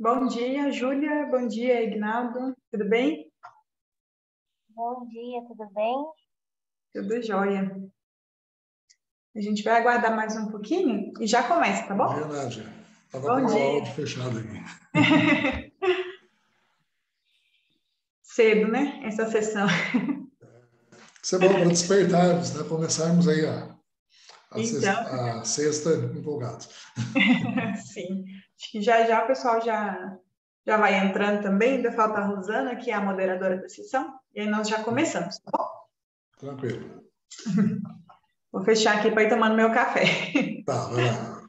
Bom dia, Júlia. Bom dia, Ignaldo. Tudo bem? Bom dia, tudo bem? Tudo jóia. A gente vai aguardar mais um pouquinho e já começa, tá Bom dia, bom? Nádia. Estava com Bom o meu dia. áudio fechado aqui. Cedo, né? Essa sessão. Isso é bom para despertarmos, né? Começarmos aí Então, a sexta empolgados. sim. Acho que já já o pessoal já vai entrando também. Ainda falta a Rosana, que é a moderadora da sessão. E aí nós já começamos, tá bom? Tranquilo. Vou fechar aqui para ir tomando meu café. Tá, vai lá.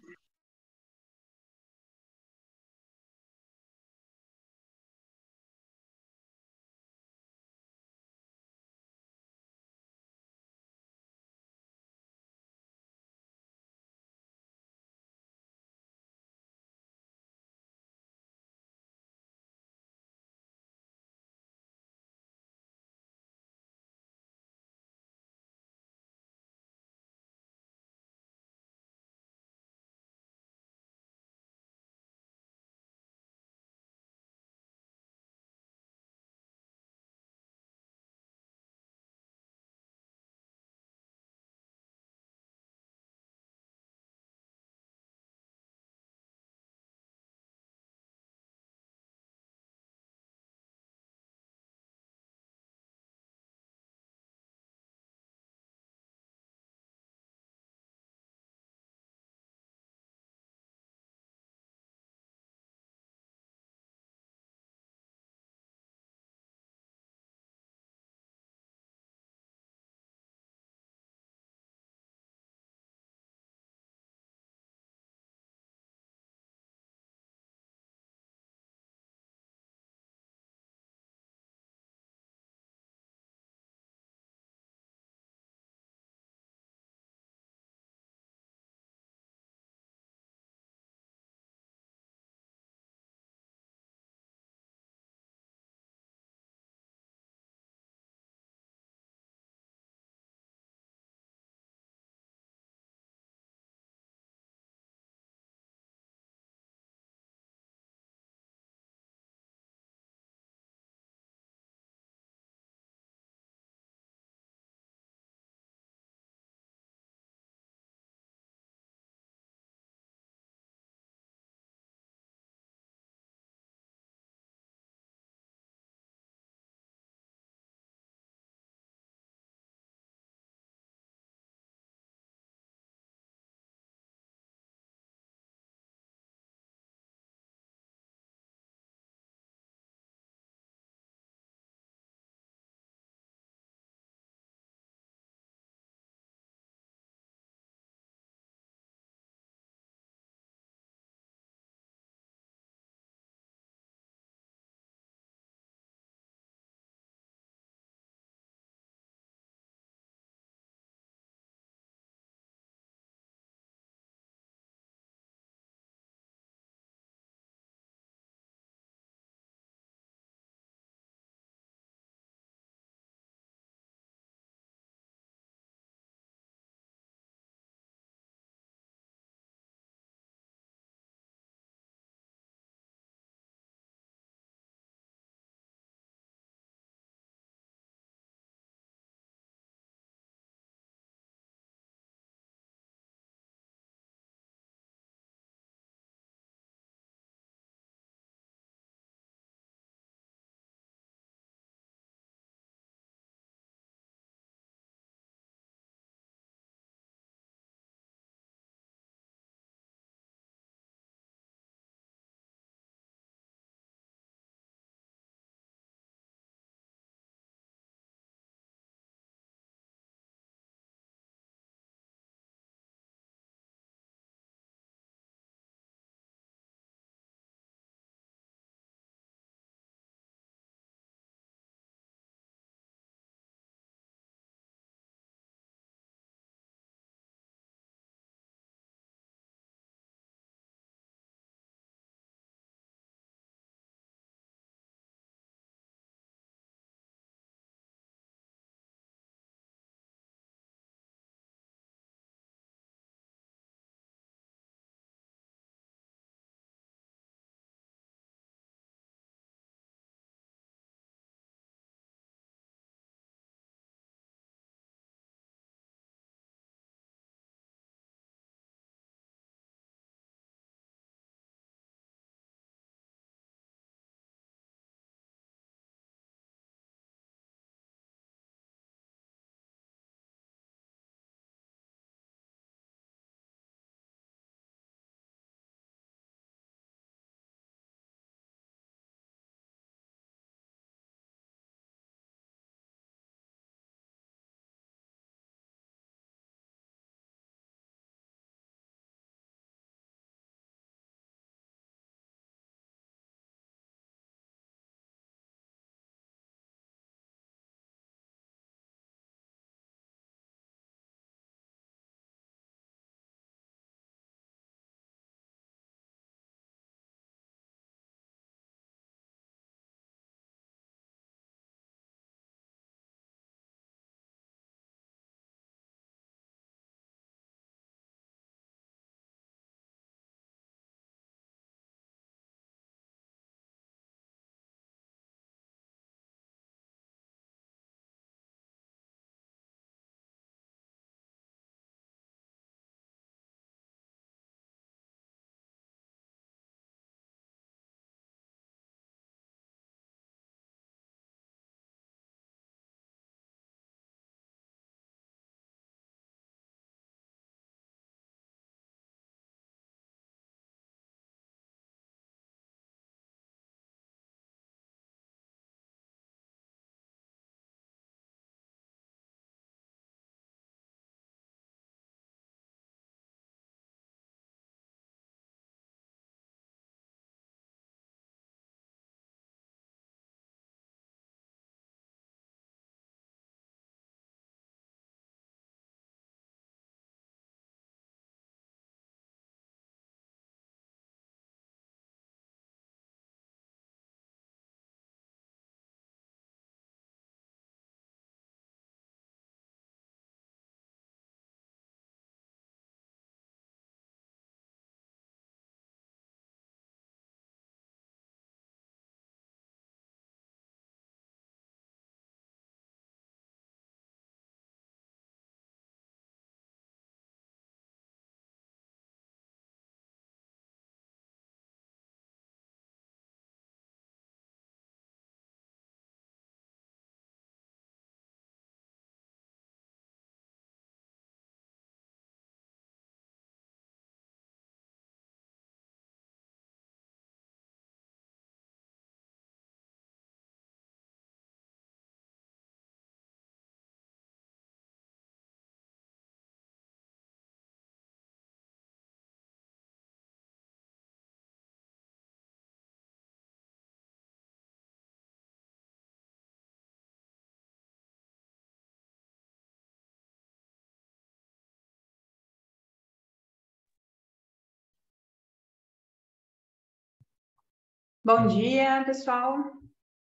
Bom dia, pessoal.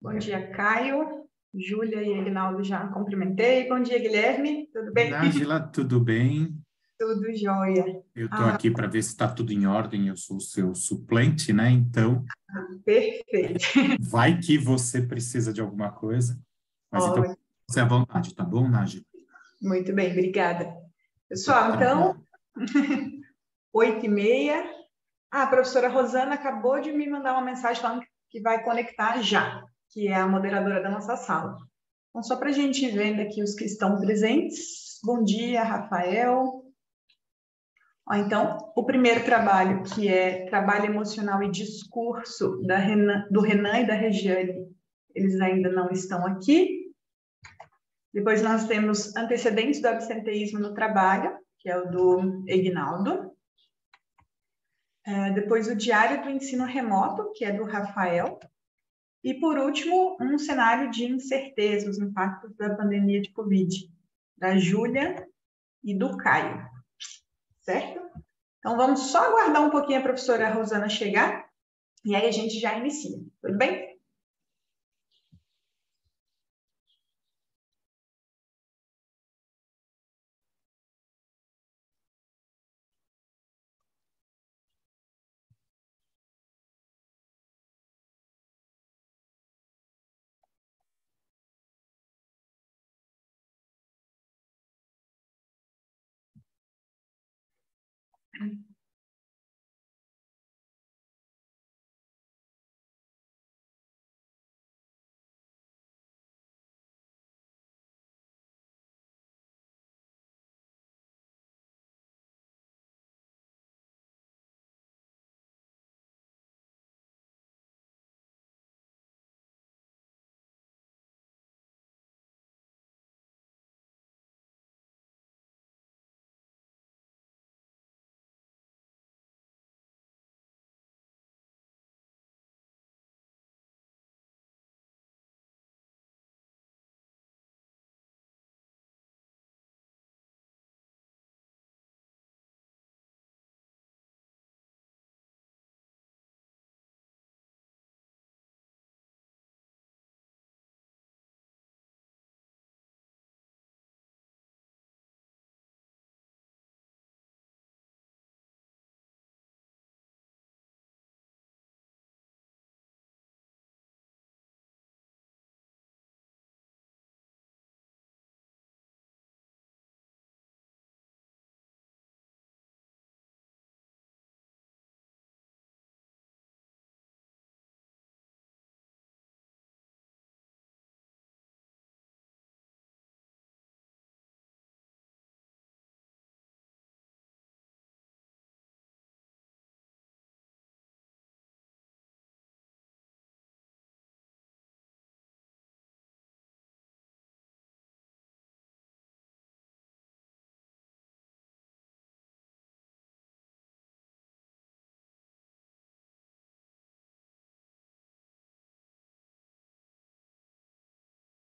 Bom dia, Caio. Júlia e Aguinaldo já cumprimentei. Bom dia, Guilherme. Tudo bem? Nájila, tudo bem? Tudo jóia. Eu estou Ah, aqui para ver se está tudo em ordem. Eu sou o seu suplente, né? Então, perfeito. vai que você precisa de alguma coisa. Mas então, Ó, você é à vontade, tá bom, Nájila? muito bem, obrigada. Então, Pessoal, tá então, bom. 8h30. A professora Rosana acabou de me mandar uma mensagem falando que vai conectar já, que é a moderadora da nossa sala. Então, só para a gente ir vendo aqui os que estão presentes. Bom dia, Rafael. Ó, então, o primeiro trabalho, que é Trabalho Emocional e Discurso do Renan e da Regiane, eles ainda não estão aqui. Depois nós temos Antecedentes do Absenteísmo no Trabalho, que é o do Ignaldo. Depois o Diário do Ensino Remoto, que é do Rafael. E, por último, um cenário de incerteza, os impactos da pandemia de Covid, da Júlia e do Caio, certo? Então, vamos só aguardar um pouquinho a professora Rosana chegar e aí a gente já inicia. Tudo bem?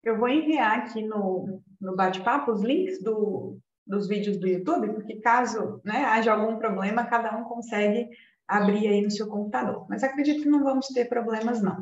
Eu vou enviar aqui no bate-papo os links dos vídeos do YouTube, porque caso, né, haja algum problema, cada um consegue abrir aí no seu computador. Mas acredito que não vamos ter problemas, não.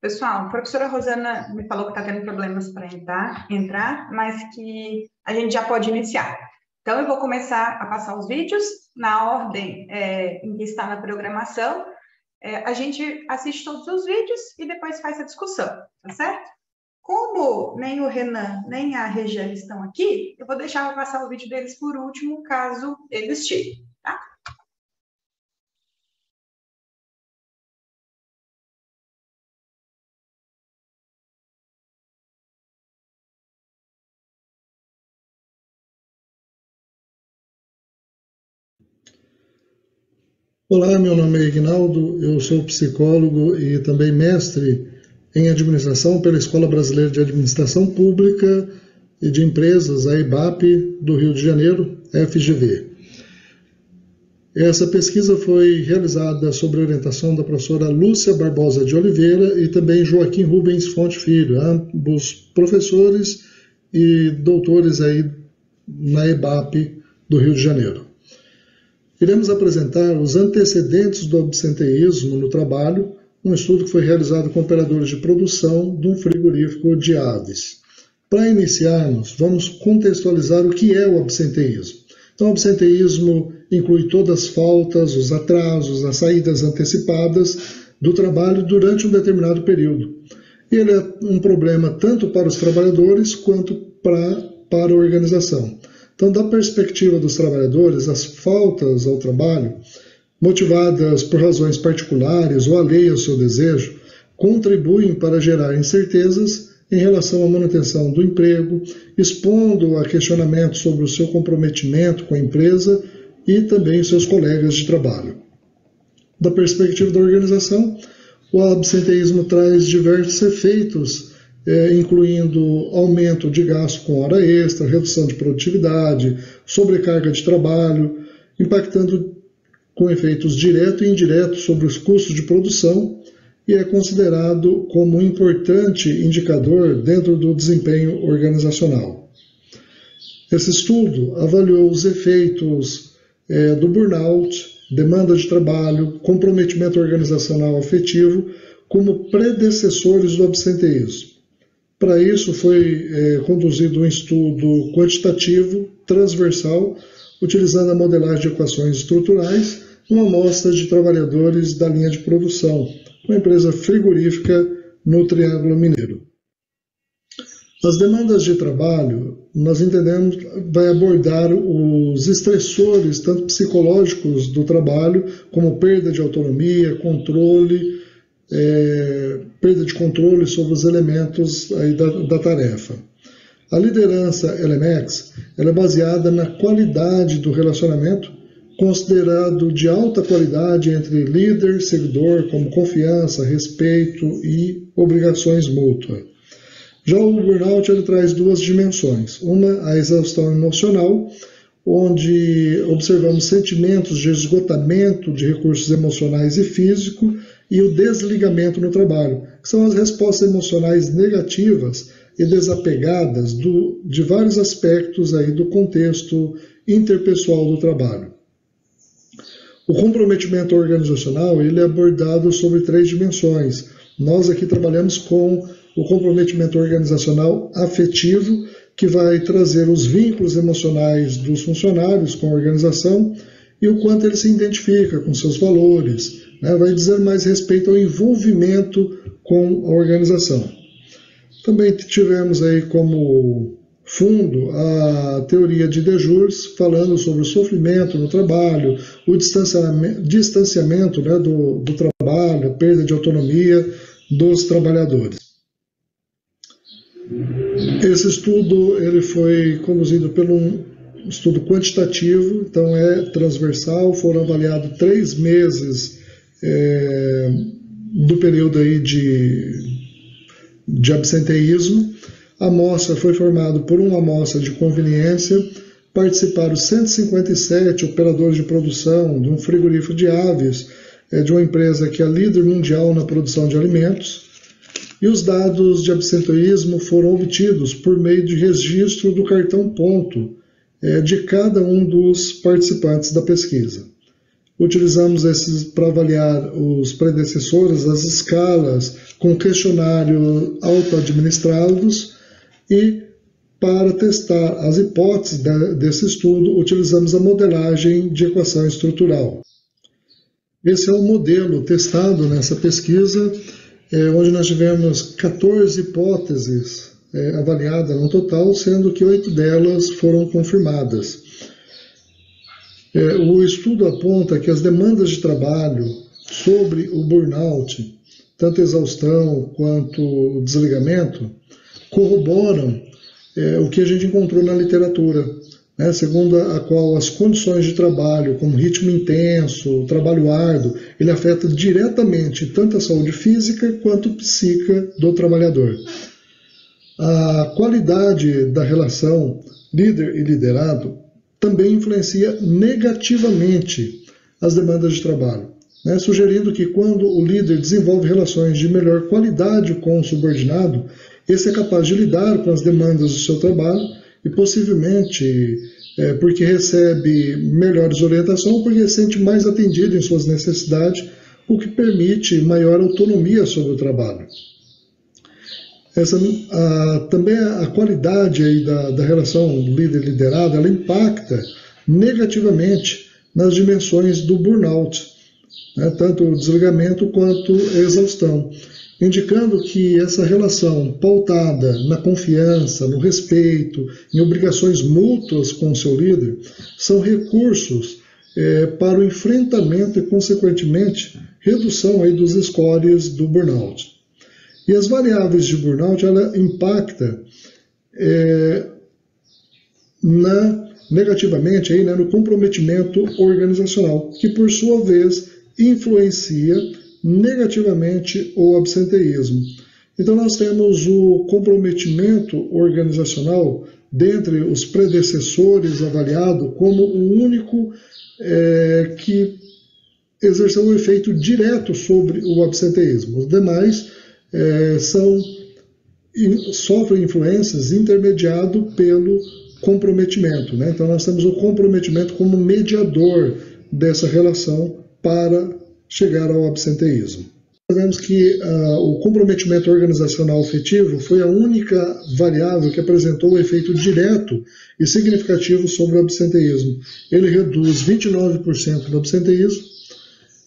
Pessoal, a professora Rosana me falou que está tendo problemas para entrar, mas que a gente já pode iniciar. Então, eu vou começar a passar os vídeos na ordem em que está na programação. A gente assiste todos os vídeos e depois faz a discussão, tá certo? Como nem o Renan nem a Regiane estão aqui, eu vou deixar para passar o vídeo deles por último, caso eles cheguem, tá? Olá, meu nome é Ignaldo, eu sou psicólogo e também mestre em administração pela Escola Brasileira de Administração Pública e de Empresas, a EBAP, do Rio de Janeiro, FGV. Essa pesquisa foi realizada sob orientação da professora Lúcia Barbosa de Oliveira e também Joaquim Rubens Fonte Filho, ambos professores e doutores aí na EBAP do Rio de Janeiro. Iremos apresentar os antecedentes do absenteísmo no trabalho, um estudo que foi realizado com operadores de produção de um frigorífico de aves. Para iniciarmos, vamos contextualizar o que é o absenteísmo. Então, o absenteísmo inclui todas as faltas, os atrasos, as saídas antecipadas do trabalho durante um determinado período. Ele é um problema tanto para os trabalhadores quanto para a organização. Então, da perspectiva dos trabalhadores, as faltas ao trabalho, motivadas por razões particulares ou alheias ao seu desejo, contribuem para gerar incertezas em relação à manutenção do emprego, expondo a questionamentos sobre o seu comprometimento com a empresa e também seus colegas de trabalho. Da perspectiva da organização, o absenteísmo traz diversos efeitos, incluindo aumento de gasto com hora extra, redução de produtividade, sobrecarga de trabalho, impactando com efeitos diretos e indiretos sobre os custos de produção e é considerado como um importante indicador dentro do desempenho organizacional. Esse estudo avaliou os efeitos do burnout, demanda de trabalho, comprometimento organizacional afetivo como predecessores do absenteísmo. Para isso, foi conduzido um estudo quantitativo, transversal, utilizando a modelagem de equações estruturais, uma amostra de trabalhadores da linha de produção, uma empresa frigorífica no Triângulo Mineiro. As demandas de trabalho, nós entendemos, vai abordar os estressores, tanto psicológicos do trabalho, como perda de autonomia, controle, perda de controle sobre os elementos aí da tarefa. A liderança LMX ela é baseada na qualidade do relacionamento, considerado de alta qualidade entre líder e seguidor, como confiança, respeito e obrigações mútuas. Já o burnout ele traz duas dimensões. Uma, a exaustão emocional, onde observamos sentimentos de esgotamento de recursos emocionais e físicos, e o desligamento no trabalho, que são as respostas emocionais negativas e desapegadas de vários aspectos aí do contexto interpessoal do trabalho. O comprometimento organizacional ele é abordado sobre 3 dimensões. Nós aqui trabalhamos com o comprometimento organizacional afetivo, que vai trazer os vínculos emocionais dos funcionários com a organização e o quanto ele se identifica com seus valores, vai dizer mais respeito ao envolvimento com a organização. Também tivemos aí como fundo a teoria de Dejurs, falando sobre o sofrimento no trabalho, o distanciamento do trabalho, a perda de autonomia dos trabalhadores. Esse estudo ele foi conduzido por um estudo quantitativo, então é transversal, foram avaliados 3 meses do período aí de absenteísmo. A amostra foi formada por uma amostra de conveniência, participaram 157 operadores de produção de um frigorífico de aves, de uma empresa que é líder mundial na produção de alimentos, e os dados de absenteísmo foram obtidos por meio de registro do cartão ponto de cada um dos participantes da pesquisa. utilizamos esses para avaliar os predecessores, as escalas, com questionário auto-administrados, e para testar as hipóteses desse estudo, utilizamos a modelagem de equação estrutural. Esse é o modelo testado nessa pesquisa, onde nós tivemos 14 hipóteses avaliadas no total, sendo que 8 delas foram confirmadas. O estudo aponta que as demandas de trabalho sobre o burnout, tanto exaustão quanto desligamento, corroboram o que a gente encontrou na literatura, né, segundo a qual as condições de trabalho, como ritmo intenso, trabalho árduo, ele afeta diretamente tanto a saúde física quanto psíquica do trabalhador. A qualidade da relação líder e liderado também influencia negativamente as demandas de trabalho, né, sugerindo que quando o líder desenvolve relações de melhor qualidade com o subordinado, esse é capaz de lidar com as demandas do seu trabalho e possivelmente porque recebe melhores orientações ou porque se sente mais atendido em suas necessidades, o que permite maior autonomia sobre o trabalho. Também a qualidade aí da relação líder-liderado, ela impacta negativamente nas dimensões do burnout, né, tanto o desligamento quanto a exaustão, indicando que essa relação pautada na confiança, no respeito, em obrigações mútuas com o seu líder, são recursos para o enfrentamento e, consequentemente, redução aí dos scores do burnout. E as variáveis de burnout, ela impacta negativamente aí, né, no comprometimento organizacional, que por sua vez influencia negativamente o absenteísmo. Então nós temos o comprometimento organizacional dentre os predecessores avaliado como o único que exerceu um efeito direto sobre o absenteísmo. Os demais sofrem influências intermediado pelo comprometimento, né? Então nós temos o comprometimento como mediador dessa relação para chegar ao absenteísmo. Sabemos que o comprometimento organizacional afetivo foi a única variável que apresentou um efeito direto e significativo sobre o absenteísmo. Ele reduz 29% do absenteísmo.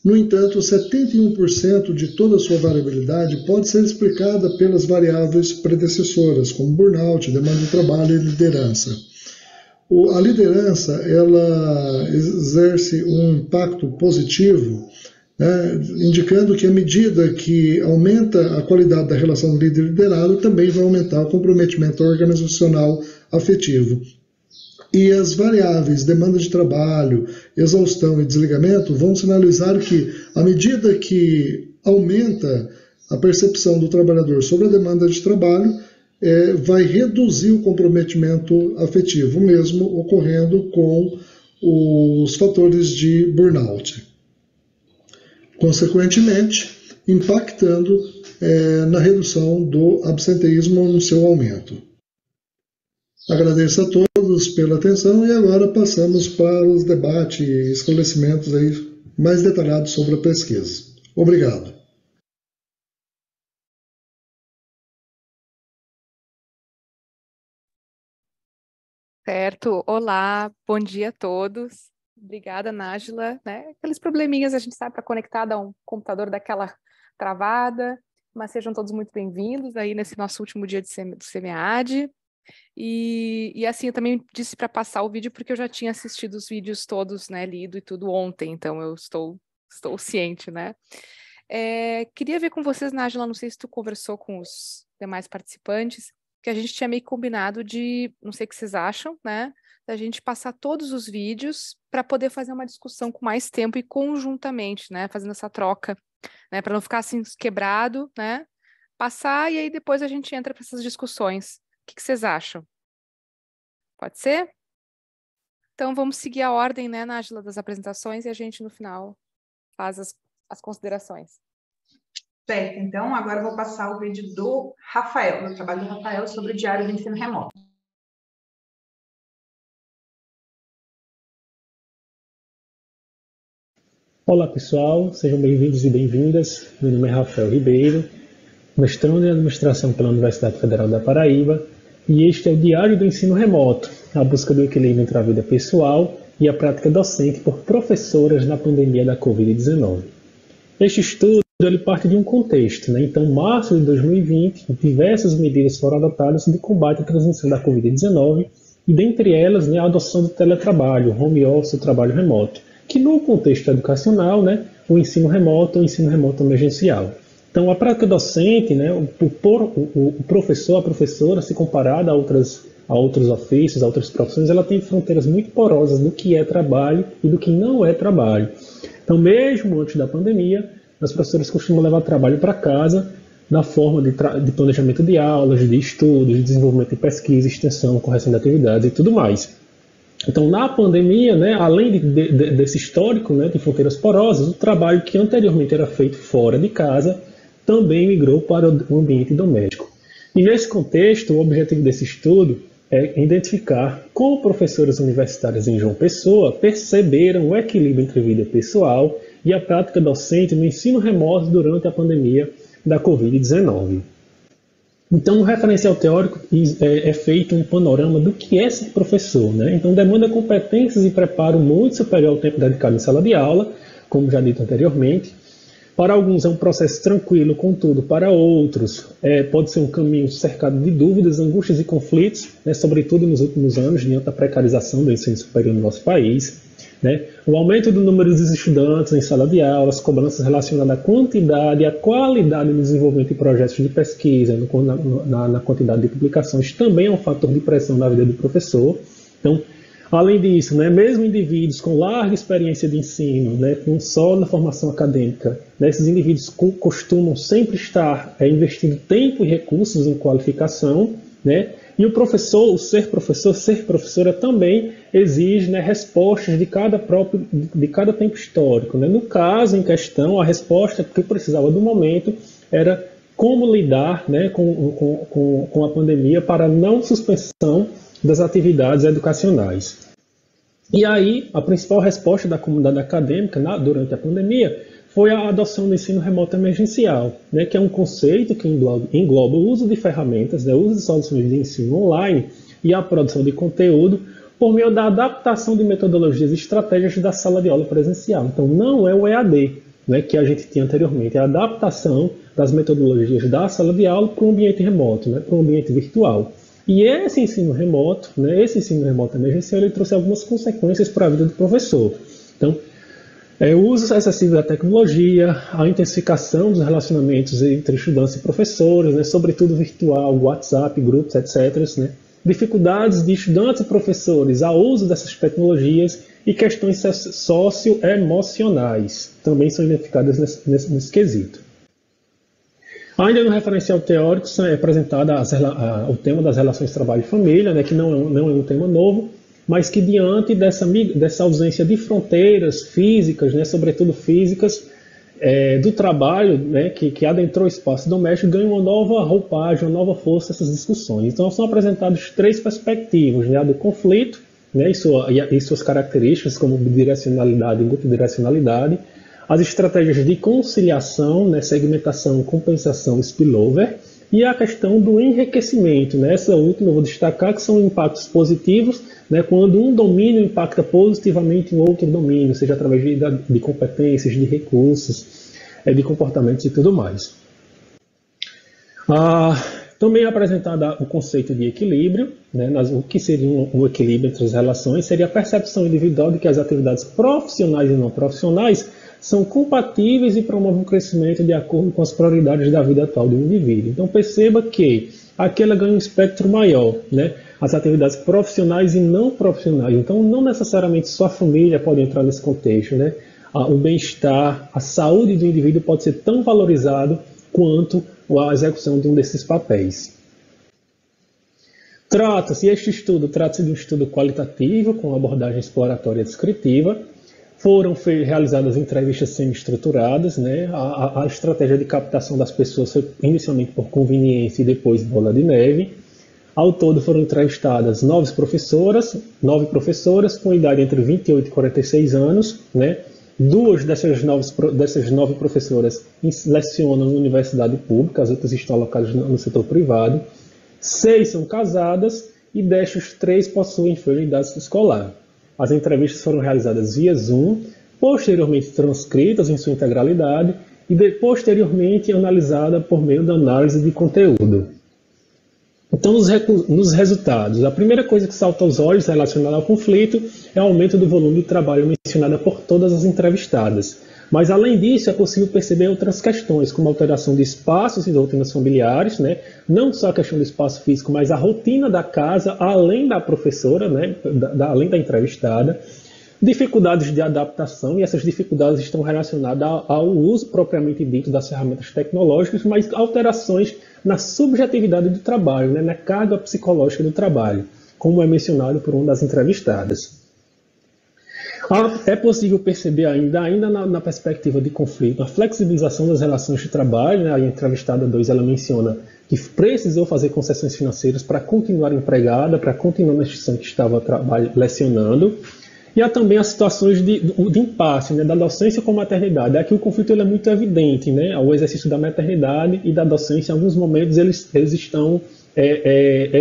No entanto, 71% de toda a sua variabilidade pode ser explicada pelas variáveis predecessoras, como burnout, demanda de trabalho e liderança. A liderança, ela exerce um impacto positivo, né, indicando que à medida que aumenta a qualidade da relação líder-liderado, também vai aumentar o comprometimento organizacional afetivo. E as variáveis demanda de trabalho, exaustão e desligamento vão sinalizar que, à medida que aumenta a percepção do trabalhador sobre a demanda de trabalho, vai reduzir o comprometimento afetivo, mesmo ocorrendo com os fatores de burnout. Consequentemente, impactando na redução do absenteísmo no seu aumento. Agradeço a todos pela atenção e agora passamos para os debates e esclarecimentos aí mais detalhados sobre a pesquisa. Obrigado. Certo, olá, bom dia a todos. Obrigada, Nájila, né? Aqueles probleminhas a gente sabe para conectar a um computador daquela travada, mas sejam todos muito bem-vindos aí nesse nosso último dia do SEMEAD. E assim, eu também disse para passar o vídeo porque eu já tinha assistido os vídeos todos, né, lido e tudo ontem, então eu estou ciente, né? Queria ver com vocês, Nájila, não sei se tu conversou com os demais participantes, que a gente tinha meio combinado de, não sei o que vocês acham, né, da gente passar todos os vídeos para poder fazer uma discussão com mais tempo e conjuntamente, né, fazendo essa troca, né, para não ficar assim quebrado, né, passar e aí depois a gente entra para essas discussões. O que vocês acham? Pode ser? Então vamos seguir a ordem, né, Nájila, das apresentações e a gente no final faz as considerações. Certo, então agora eu vou passar o vídeo do Rafael, do trabalho do Rafael sobre o Diário do Ensino Remoto. Olá pessoal, sejam bem-vindos e bem-vindas. Meu nome é Rafael Ribeiro, mestrando em Administração pela Universidade Federal da Paraíba, e este é o Diário do Ensino Remoto, a busca do equilíbrio entre a vida pessoal e a prática docente por professoras na pandemia da Covid-19. Este estudo ele parte de um contexto, né? Então, em março de 2020, diversas medidas foram adotadas de combate à transmissão da Covid-19, e dentre elas, né, a adoção do teletrabalho, home office, o trabalho remoto, que no contexto educacional, né, o ensino remoto emergencial. Então, a prática docente, né, o professor, a professora, se comparada a outros ofícios, a outras profissões, ela tem fronteiras muito porosas do que é trabalho e do que não é trabalho. Então, mesmo antes da pandemia, as professoras costumam levar trabalho para casa na forma de planejamento de aulas, de estudos, de desenvolvimento de pesquisa, extensão, correção de atividades e tudo mais. Então, na pandemia, né, além desse histórico, né, de fronteiras porosas, o trabalho que anteriormente era feito fora de casa também migrou para o ambiente doméstico. E nesse contexto, o objetivo desse estudo é identificar como professoras universitárias em João Pessoa perceberam o equilíbrio entre vida pessoal e a prática docente no ensino remoto durante a pandemia da Covid-19. Então, no referencial teórico é feito um panorama do que é ser professor, né? Então, demanda competências e preparo muito superior ao tempo dedicado em sala de aula, como já dito anteriormente. Para alguns é um processo tranquilo, contudo, para outros pode ser um caminho cercado de dúvidas, angústias e conflitos, né? Sobretudo nos últimos anos, diante da precarização do ensino superior no nosso país. Né? O aumento do número dos estudantes em sala de aula, as cobranças relacionadas à quantidade e à qualidade no desenvolvimento de projetos de pesquisa, na quantidade de publicações, também é um fator de pressão na vida do professor. Então, além disso, né, mesmo indivíduos com larga experiência de ensino, né, com sólida formação acadêmica, né, esses indivíduos costumam sempre estar investindo tempo e recursos em qualificação, né? E o professor, ser professora também exige, né, respostas de cada tempo histórico. Né? No caso em questão, a resposta que eu precisava do momento era como lidar, né, com a pandemia para a não suspensão das atividades educacionais. E aí, a principal resposta da comunidade acadêmica durante a pandemia foi a adoção do ensino remoto emergencial, né, que é um conceito que engloba o uso de ferramentas, né, o uso de soluções de ensino online e a produção de conteúdo por meio da adaptação de metodologias e estratégias da sala de aula presencial. Então, não é o EAD, né, que a gente tinha anteriormente, é a adaptação das metodologias da sala de aula para o ambiente remoto, né, para o ambiente virtual. E esse ensino remoto, né, esse ensino remoto emergencial, ele trouxe algumas consequências para a vida do professor. Então, o uso excessivo da tecnologia, a intensificação dos relacionamentos entre estudantes e professores, né, sobretudo virtual, WhatsApp, grupos, etc. Né, dificuldades de estudantes e professores ao uso dessas tecnologias e questões socioemocionais também são identificadas nesse quesito. Ainda no referencial teórico é apresentado o tema das relações trabalho e família, né, que não é um tema novo, mas que diante dessa ausência de fronteiras físicas, né, sobretudo físicas, do trabalho, né, que adentrou o espaço doméstico, ganha uma nova roupagem, uma nova força essas discussões. Então são apresentadas três perspectivas, né, a do conflito, né, e suas características como bidirecionalidade e multidirecionalidade, as estratégias de conciliação, né, segmentação, compensação, spillover, e a questão do enriquecimento. Né? Essa última eu vou destacar que são impactos positivos, né, quando um domínio impacta positivamente um outro domínio, seja através de competências, de recursos, de comportamentos e tudo mais. Também é apresentado o conceito de equilíbrio, né, o que seria um equilíbrio entre as relações, seria a percepção individual de que as atividades profissionais e não profissionais são compatíveis e promovem o crescimento de acordo com as prioridades da vida atual do indivíduo. Então perceba que aqui ela ganha um espectro maior, né? As atividades profissionais e não profissionais. Então não necessariamente só a família pode entrar nesse contexto, né? O bem-estar, a saúde do indivíduo pode ser tão valorizado quanto a execução de um desses papéis. Trata-se de um estudo qualitativo com abordagem exploratória e descritiva. Foram realizadas entrevistas semi-estruturadas, né? A estratégia de captação das pessoas foi inicialmente por conveniência e depois bola de neve. Ao todo foram entrevistadas 9 professoras com idade entre 28 e 46 anos, né? 2 dessas 9 professoras lecionam na universidade pública, as outras estão alocadas no setor privado. 6 são casadas e destas 3 possuem filho em idade escolar. As entrevistas foram realizadas via Zoom, posteriormente transcritas em sua integralidade e posteriormente analisada por meio da análise de conteúdo. Então, nos resultados, a primeira coisa que salta aos olhos relacionada ao conflito é o aumento do volume de trabalho mencionado por todas as entrevistadas. Mas, além disso, é possível perceber outras questões, como a alteração de espaços e rotinas familiares, né? Não só a questão do espaço físico, mas a rotina da casa, além da professora, né? Além da entrevistada. Dificuldades de adaptação, e essas dificuldades estão relacionadas ao uso propriamente dito das ferramentas tecnológicas, mas alterações na subjetividade do trabalho, né, na carga psicológica do trabalho, como é mencionado por uma das entrevistadas. É possível perceber ainda na perspectiva de conflito, a flexibilização das relações de trabalho, né, a entrevistada 2 ela menciona que precisou fazer concessões financeiras para continuar empregada, para continuar na instituição que estava lecionando. E há também as situações de impasse, né, da docência com a maternidade. Aqui o conflito ele é muito evidente, né, o exercício da maternidade e da docência, em alguns momentos eles estão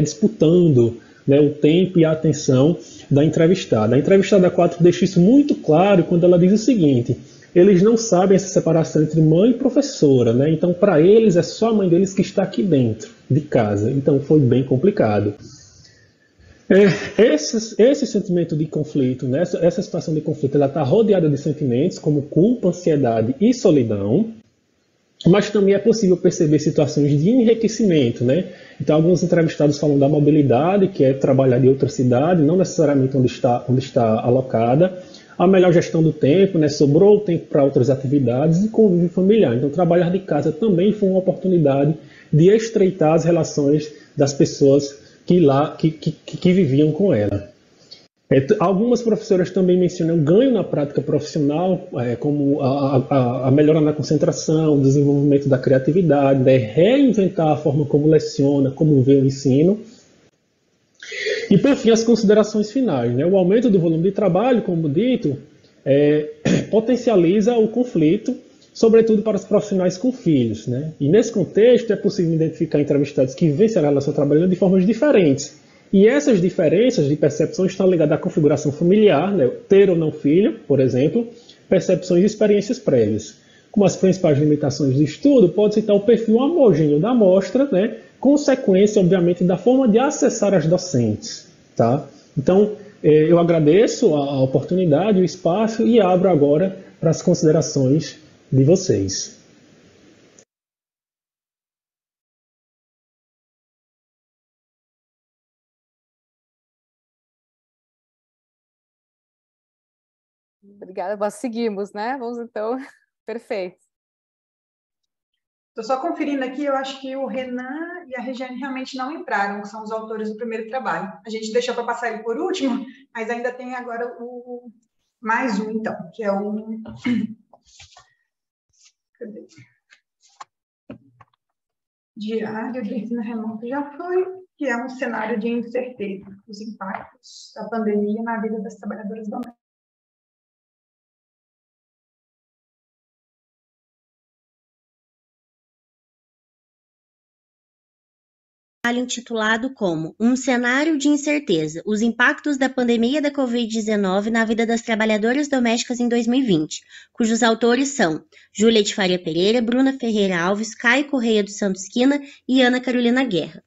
disputando, né, o tempo e a atenção da entrevistada. A entrevistada 4 deixa isso muito claro quando ela diz o seguinte: eles não sabem essa separação entre mãe e professora, né, então para eles é só a mãe deles que está aqui dentro de casa, então foi bem complicado. Esse sentimento de conflito, né, essa situação de conflito, ela está rodeada de sentimentos como culpa, ansiedade e solidão, mas também é possível perceber situações de enriquecimento, né? Então, alguns entrevistados falam da mobilidade, que é trabalhar em outra cidade, não necessariamente onde está alocada, a melhor gestão do tempo, né? Sobrou o tempo para outras atividades e convívio familiar. Então, trabalhar de casa também foi uma oportunidade de estreitar as relações das pessoas que viviam com ela. Algumas professoras também mencionam ganho na prática profissional, como a melhora na concentração, o desenvolvimento da criatividade, reinventar a forma como leciona, como vê o ensino. E, por fim, as considerações finais, né? O aumento do volume de trabalho, como dito, potencializa o conflito, sobretudo para os profissionais com filhos, né? E nesse contexto é possível identificar entrevistados que vencem a relação trabalhando de formas diferentes. E essas diferenças de percepção estão ligadas à configuração familiar, né? Ter ou não filho, por exemplo, percepções e experiências prévias. Como as principais limitações de estudo, pode citar o perfil homogêneo da amostra, né? Consequência, obviamente, da forma de acessar as docentes. Tá? Então, eu agradeço a oportunidade, o espaço e abro agora para as considerações de vocês. Obrigada, nós seguimos, né? Vamos então, perfeito. Estou só conferindo aqui, eu acho que o Renan e a Regiane realmente não entraram, que são os autores do primeiro trabalho. A gente deixou para passar ele por último, mas ainda tem agora mais um, então, que é o... Cadê? Diário do ensino remoto já foi, que é um cenário de incerteza, os impactos da pandemia na vida das trabalhadoras domésticas. Intitulado como Um Cenário de Incerteza, os impactos da pandemia da Covid-19 na vida das trabalhadoras domésticas em 2020, cujos autores são Júlia de Faria Pereira, Bruna Ferreira Alves, Caio Correia dos Santos Quina e Ana Carolina Guerra.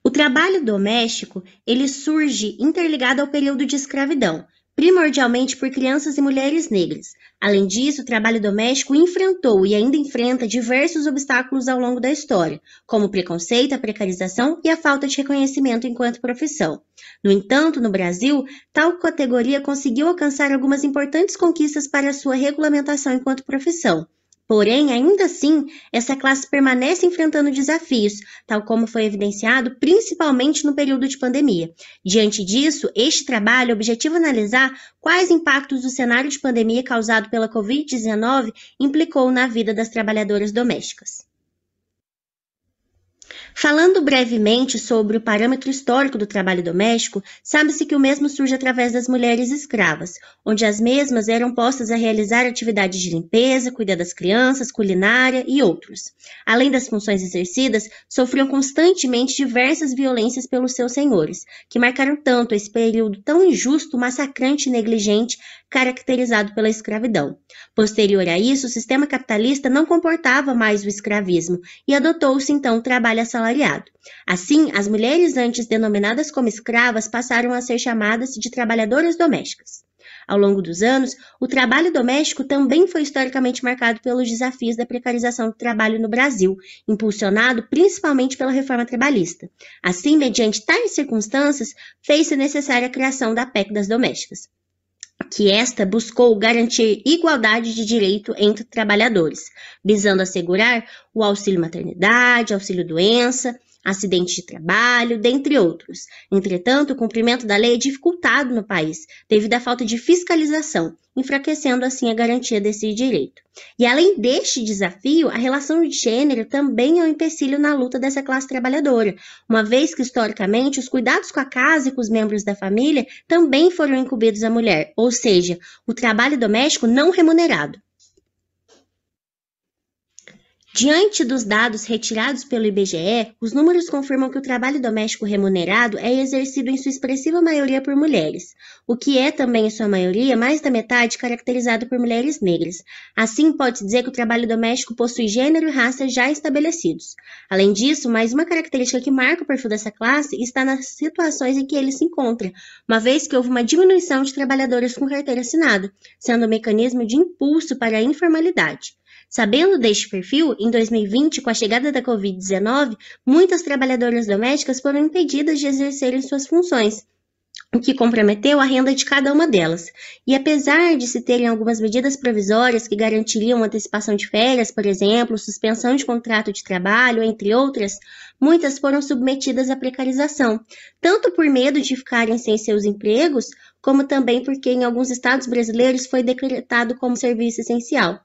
O trabalho doméstico, ele surge interligado ao período de escravidão, primordialmente por crianças e mulheres negras. Além disso, o trabalho doméstico enfrentou e ainda enfrenta diversos obstáculos ao longo da história, como o preconceito, a precarização e a falta de reconhecimento enquanto profissão. No entanto, no Brasil, tal categoria conseguiu alcançar algumas importantes conquistas para a sua regulamentação enquanto profissão. Porém, ainda assim, essa classe permanece enfrentando desafios, tal como foi evidenciado principalmente no período de pandemia. Diante disso, este trabalho objetiva analisar quais impactos o cenário de pandemia causado pela Covid-19 implicou na vida das trabalhadoras domésticas. Falando brevemente sobre o parâmetro histórico do trabalho doméstico, sabe-se que o mesmo surge através das mulheres escravas, onde as mesmas eram postas a realizar atividades de limpeza, cuidar das crianças, culinária e outros. Além das funções exercidas, sofriam constantemente diversas violências pelos seus senhores, que marcaram tanto esse período tão injusto, massacrante e negligente, caracterizado pela escravidão. Posterior a isso, o sistema capitalista não comportava mais o escravismo e adotou-se então o trabalho assalariado. Assim, as mulheres antes denominadas como escravas passaram a ser chamadas de trabalhadoras domésticas. Ao longo dos anos, o trabalho doméstico também foi historicamente marcado pelos desafios da precarização do trabalho no Brasil, impulsionado principalmente pela reforma trabalhista. Assim, mediante tais circunstâncias, fez-se necessária a criação da PEC das domésticas, que esta buscou garantir igualdade de direito entre trabalhadores, visando assegurar o auxílio maternidade, auxílio doença, acidente de trabalho, dentre outros. Entretanto, o cumprimento da lei é dificultado no país, devido à falta de fiscalização, enfraquecendo assim a garantia desse direito. E além deste desafio, a relação de gênero também é um empecilho na luta dessa classe trabalhadora, uma vez que, historicamente, os cuidados com a casa e com os membros da família também foram incumbidos à mulher, ou seja, o trabalho doméstico não remunerado. Diante dos dados retirados pelo IBGE, os números confirmam que o trabalho doméstico remunerado é exercido em sua expressiva maioria por mulheres, o que é também, em sua maioria, mais da metade caracterizado por mulheres negras. Assim, pode-se dizer que o trabalho doméstico possui gênero e raça já estabelecidos. Além disso, mais uma característica que marca o perfil dessa classe está nas situações em que ele se encontra, uma vez que houve uma diminuição de trabalhadores com carteira assinada, sendo um mecanismo de impulso para a informalidade. Sabendo deste perfil, em 2020, com a chegada da Covid-19, muitas trabalhadoras domésticas foram impedidas de exercerem suas funções, o que comprometeu a renda de cada uma delas. E apesar de se terem algumas medidas provisórias que garantiriam antecipação de férias, por exemplo, suspensão de contrato de trabalho, entre outras, muitas foram submetidas à precarização, tanto por medo de ficarem sem seus empregos, como também porque em alguns estados brasileiros foi decretado como serviço essencial.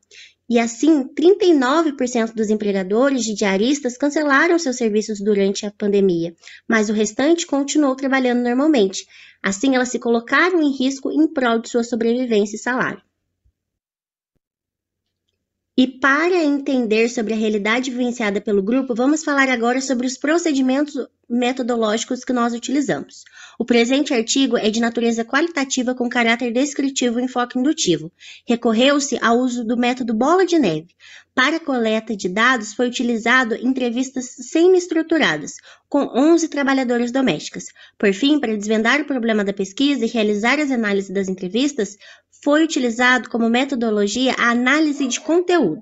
E assim, 39% dos empregadores de diaristas cancelaram seus serviços durante a pandemia, mas o restante continuou trabalhando normalmente. Assim, elas se colocaram em risco em prol de sua sobrevivência e salário. E para entender sobre a realidade vivenciada pelo grupo, vamos falar agora sobre os procedimentos metodológicos que nós utilizamos. O presente artigo é de natureza qualitativa com caráter descritivo e enfoque indutivo. Recorreu-se ao uso do método bola de neve. Para a coleta de dados foi utilizado entrevistas semi-estruturadas, com 11 trabalhadoras domésticas. Por fim, para desvendar o problema da pesquisa e realizar as análises das entrevistas, foi utilizado como metodologia a análise de conteúdo.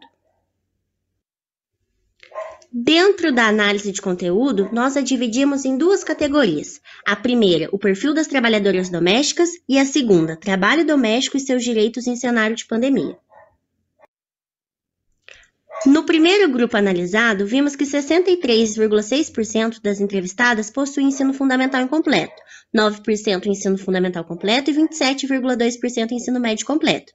Dentro da análise de conteúdo, nós a dividimos em duas categorias. A primeira, o perfil das trabalhadoras domésticas, e a segunda, trabalho doméstico e seus direitos em cenário de pandemia. No primeiro grupo analisado, vimos que 63,6% das entrevistadas possuem ensino fundamental incompleto, 9% ensino fundamental completo e 27,2% ensino médio completo.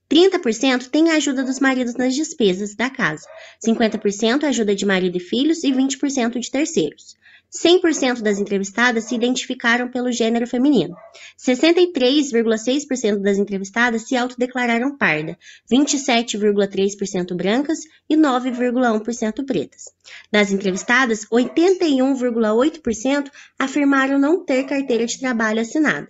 30% têm a ajuda dos maridos nas despesas da casa, 50% ajuda de marido e filhos e 20% de terceiros. 100% das entrevistadas se identificaram pelo gênero feminino. 63,6% das entrevistadas se autodeclararam parda, 27,3% brancas e 9,1% pretas. Das entrevistadas, 81,8% afirmaram não ter carteira de trabalho assinada.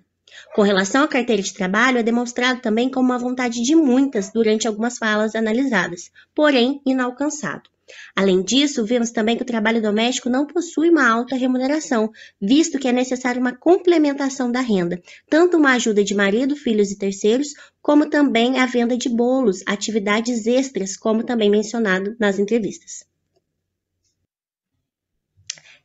Com relação à carteira de trabalho, é demonstrado também como uma vontade de muitas durante algumas falas analisadas, porém inalcançado. Além disso, vemos também que o trabalho doméstico não possui uma alta remuneração, visto que é necessária uma complementação da renda, tanto uma ajuda de marido, filhos e terceiros, como também a venda de bolos, atividades extras, como também mencionado nas entrevistas.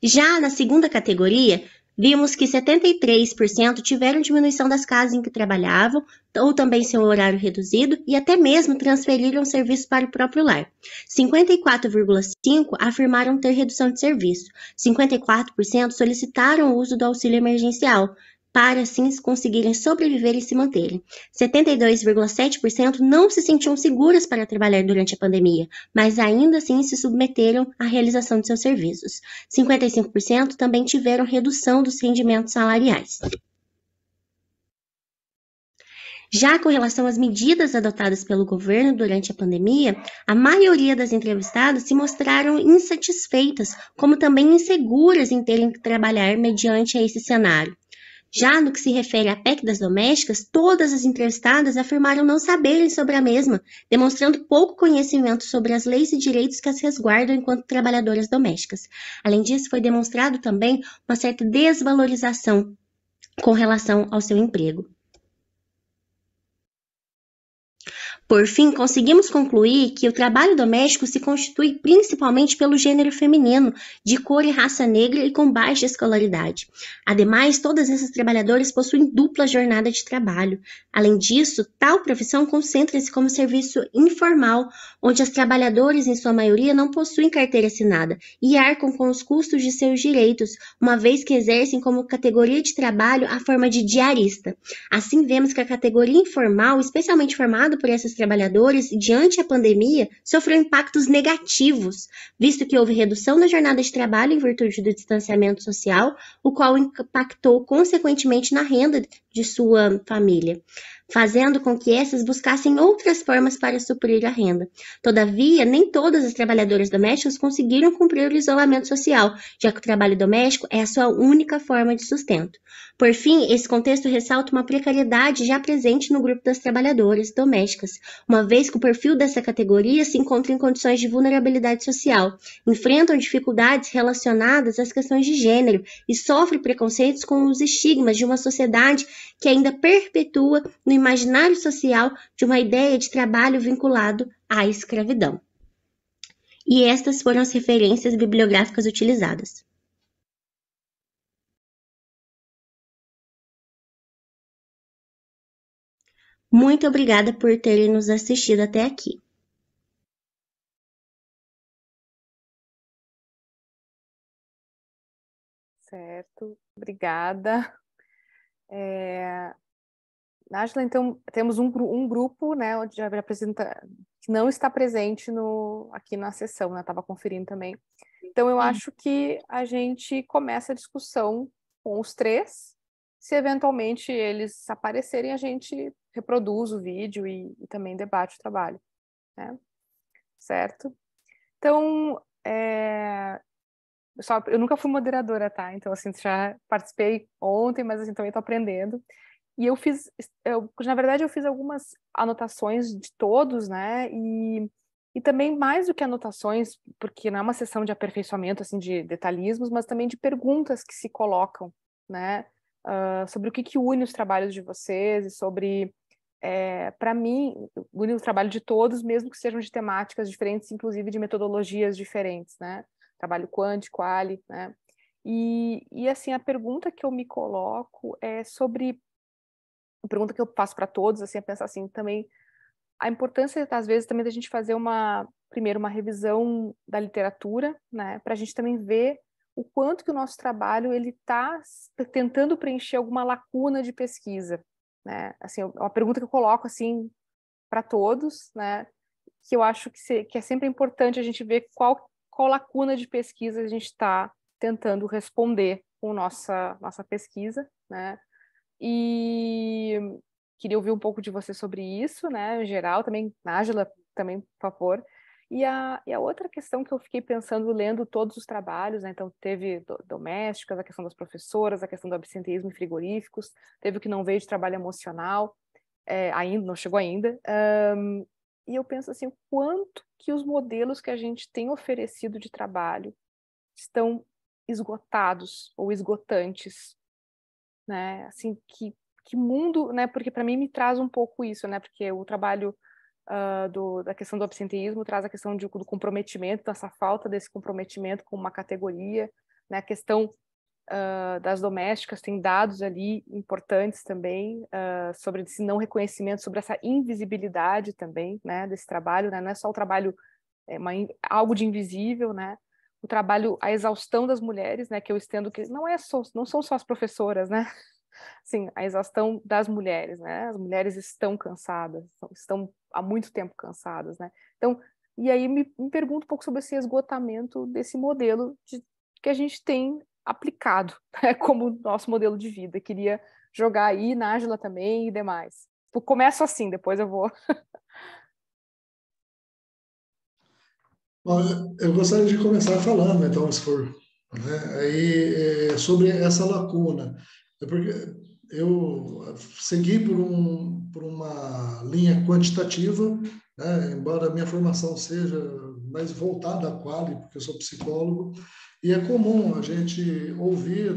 Já na segunda categoria, vimos que 73% tiveram diminuição das casas em que trabalhavam, ou também seu horário reduzido, e até mesmo transferiram serviço para o próprio lar. 54,5% afirmaram ter redução de serviço. 54% solicitaram o uso do auxílio emergencial. para assim conseguirem sobreviver e se manterem. 72,7% não se sentiam seguras para trabalhar durante a pandemia, mas ainda assim se submeteram à realização de seus serviços. 55% também tiveram redução dos rendimentos salariais. Já com relação às medidas adotadas pelo governo durante a pandemia, a maioria das entrevistadas se mostraram insatisfeitas, como também inseguras em terem que trabalhar mediante a esse cenário. Já no que se refere à PEC das domésticas, todas as entrevistadas afirmaram não saberem sobre a mesma, demonstrando pouco conhecimento sobre as leis e direitos que as resguardam enquanto trabalhadoras domésticas. Além disso, foi demonstrado também uma certa desvalorização com relação ao seu emprego. Por fim, conseguimos concluir que o trabalho doméstico se constitui principalmente pelo gênero feminino, de cor e raça negra e com baixa escolaridade. Ademais, todas essas trabalhadoras possuem dupla jornada de trabalho. Além disso, tal profissão concentra-se como serviço informal, onde as trabalhadoras, em sua maioria, não possuem carteira assinada e arcam com os custos de seus direitos, uma vez que exercem como categoria de trabalho a forma de diarista. Assim, vemos que a categoria informal, especialmente formada por essas trabalhadores, diante a pandemia, sofreu impactos negativos, visto que houve redução da jornada de trabalho em virtude do distanciamento social, o qual impactou consequentemente na renda de sua família, fazendo com que essas buscassem outras formas para suprir a renda. Todavia, nem todas as trabalhadoras domésticas conseguiram cumprir o isolamento social, já que o trabalho doméstico é a sua única forma de sustento. Por fim, esse contexto ressalta uma precariedade já presente no grupo das trabalhadoras domésticas, uma vez que o perfil dessa categoria se encontra em condições de vulnerabilidade social, enfrentam dificuldades relacionadas às questões de gênero e sofrem preconceitos com os estigmas de uma sociedade que ainda perpetua no imaginário social de uma ideia de trabalho vinculado à escravidão. E estas foram as referências bibliográficas utilizadas. Muito obrigada por terem nos assistido até aqui. Certo, obrigada. Nájila, então, temos um grupo, né, onde já apresenta, que não está presente aqui na sessão, né, estava conferindo também. Então, eu acho que a gente começa a discussão com os três. Se eventualmente eles aparecerem, a gente reproduz o vídeo e também debate o trabalho, né? Certo? Então, eu nunca fui moderadora, tá? Então, assim, já participei ontem, mas assim, também estou aprendendo. E na verdade, eu fiz algumas anotações de todos, né? E também mais do que anotações, porque não é uma sessão de aperfeiçoamento, assim, de detalhismos, mas também de perguntas que se colocam, né? Sobre o que une os trabalhos de vocês e sobre, para mim, une o trabalho de todos, mesmo que sejam de temáticas diferentes, inclusive de metodologias diferentes, né? Trabalho quant, quali, né? E assim, a pergunta que eu me coloco é sobre... A pergunta que eu faço para todos, assim, é pensar assim, também a importância, às vezes, também da gente fazer primeiro uma revisão da literatura, né? Para a gente também ver o quanto que o nosso trabalho ele está tentando preencher alguma lacuna de pesquisa, né? Assim, é uma pergunta que eu coloco assim para todos, né? Que eu acho que é sempre importante a gente ver qual lacuna de pesquisa a gente está tentando responder com nossa pesquisa, né? E queria ouvir um pouco de você sobre isso, né? Em geral, também, Nájila, também, por favor. E a outra questão que eu fiquei pensando, lendo todos os trabalhos, né? Então, teve domésticas, a questão das professoras, a questão do absenteísmo em frigoríficos, teve o que não veio de trabalho emocional, ainda, não chegou ainda. E eu penso assim, o quanto que os modelos que a gente tem oferecido de trabalho estão esgotados ou esgotantes, né? Assim, que mundo, né? Porque para mim me traz um pouco isso, né? Porque o trabalho da questão do absenteísmo traz a questão do comprometimento, dessa falta desse comprometimento com uma categoria, né? A questão das domésticas tem dados ali importantes também sobre esse não reconhecimento, sobre essa invisibilidade também, né? Desse trabalho, né? Não é só o trabalho, algo de invisível, né? O trabalho, a exaustão das mulheres, né? Que eu estendo que não são só as professoras, né? Assim, a exaustão das mulheres, né? As mulheres estão cansadas, estão há muito tempo cansadas, né? Então, e aí me pergunto um pouco sobre esse esgotamento desse modelo que a gente tem aplicado, né, como nosso modelo de vida. Queria jogar aí, Nájila também e demais. Começo assim, depois eu vou. Bom, eu gostaria de começar falando, então, se for, né, sobre essa lacuna. É porque eu segui por uma linha quantitativa, né, embora a minha formação seja mais voltada à quali, porque eu sou psicólogo, e é comum a gente ouvir,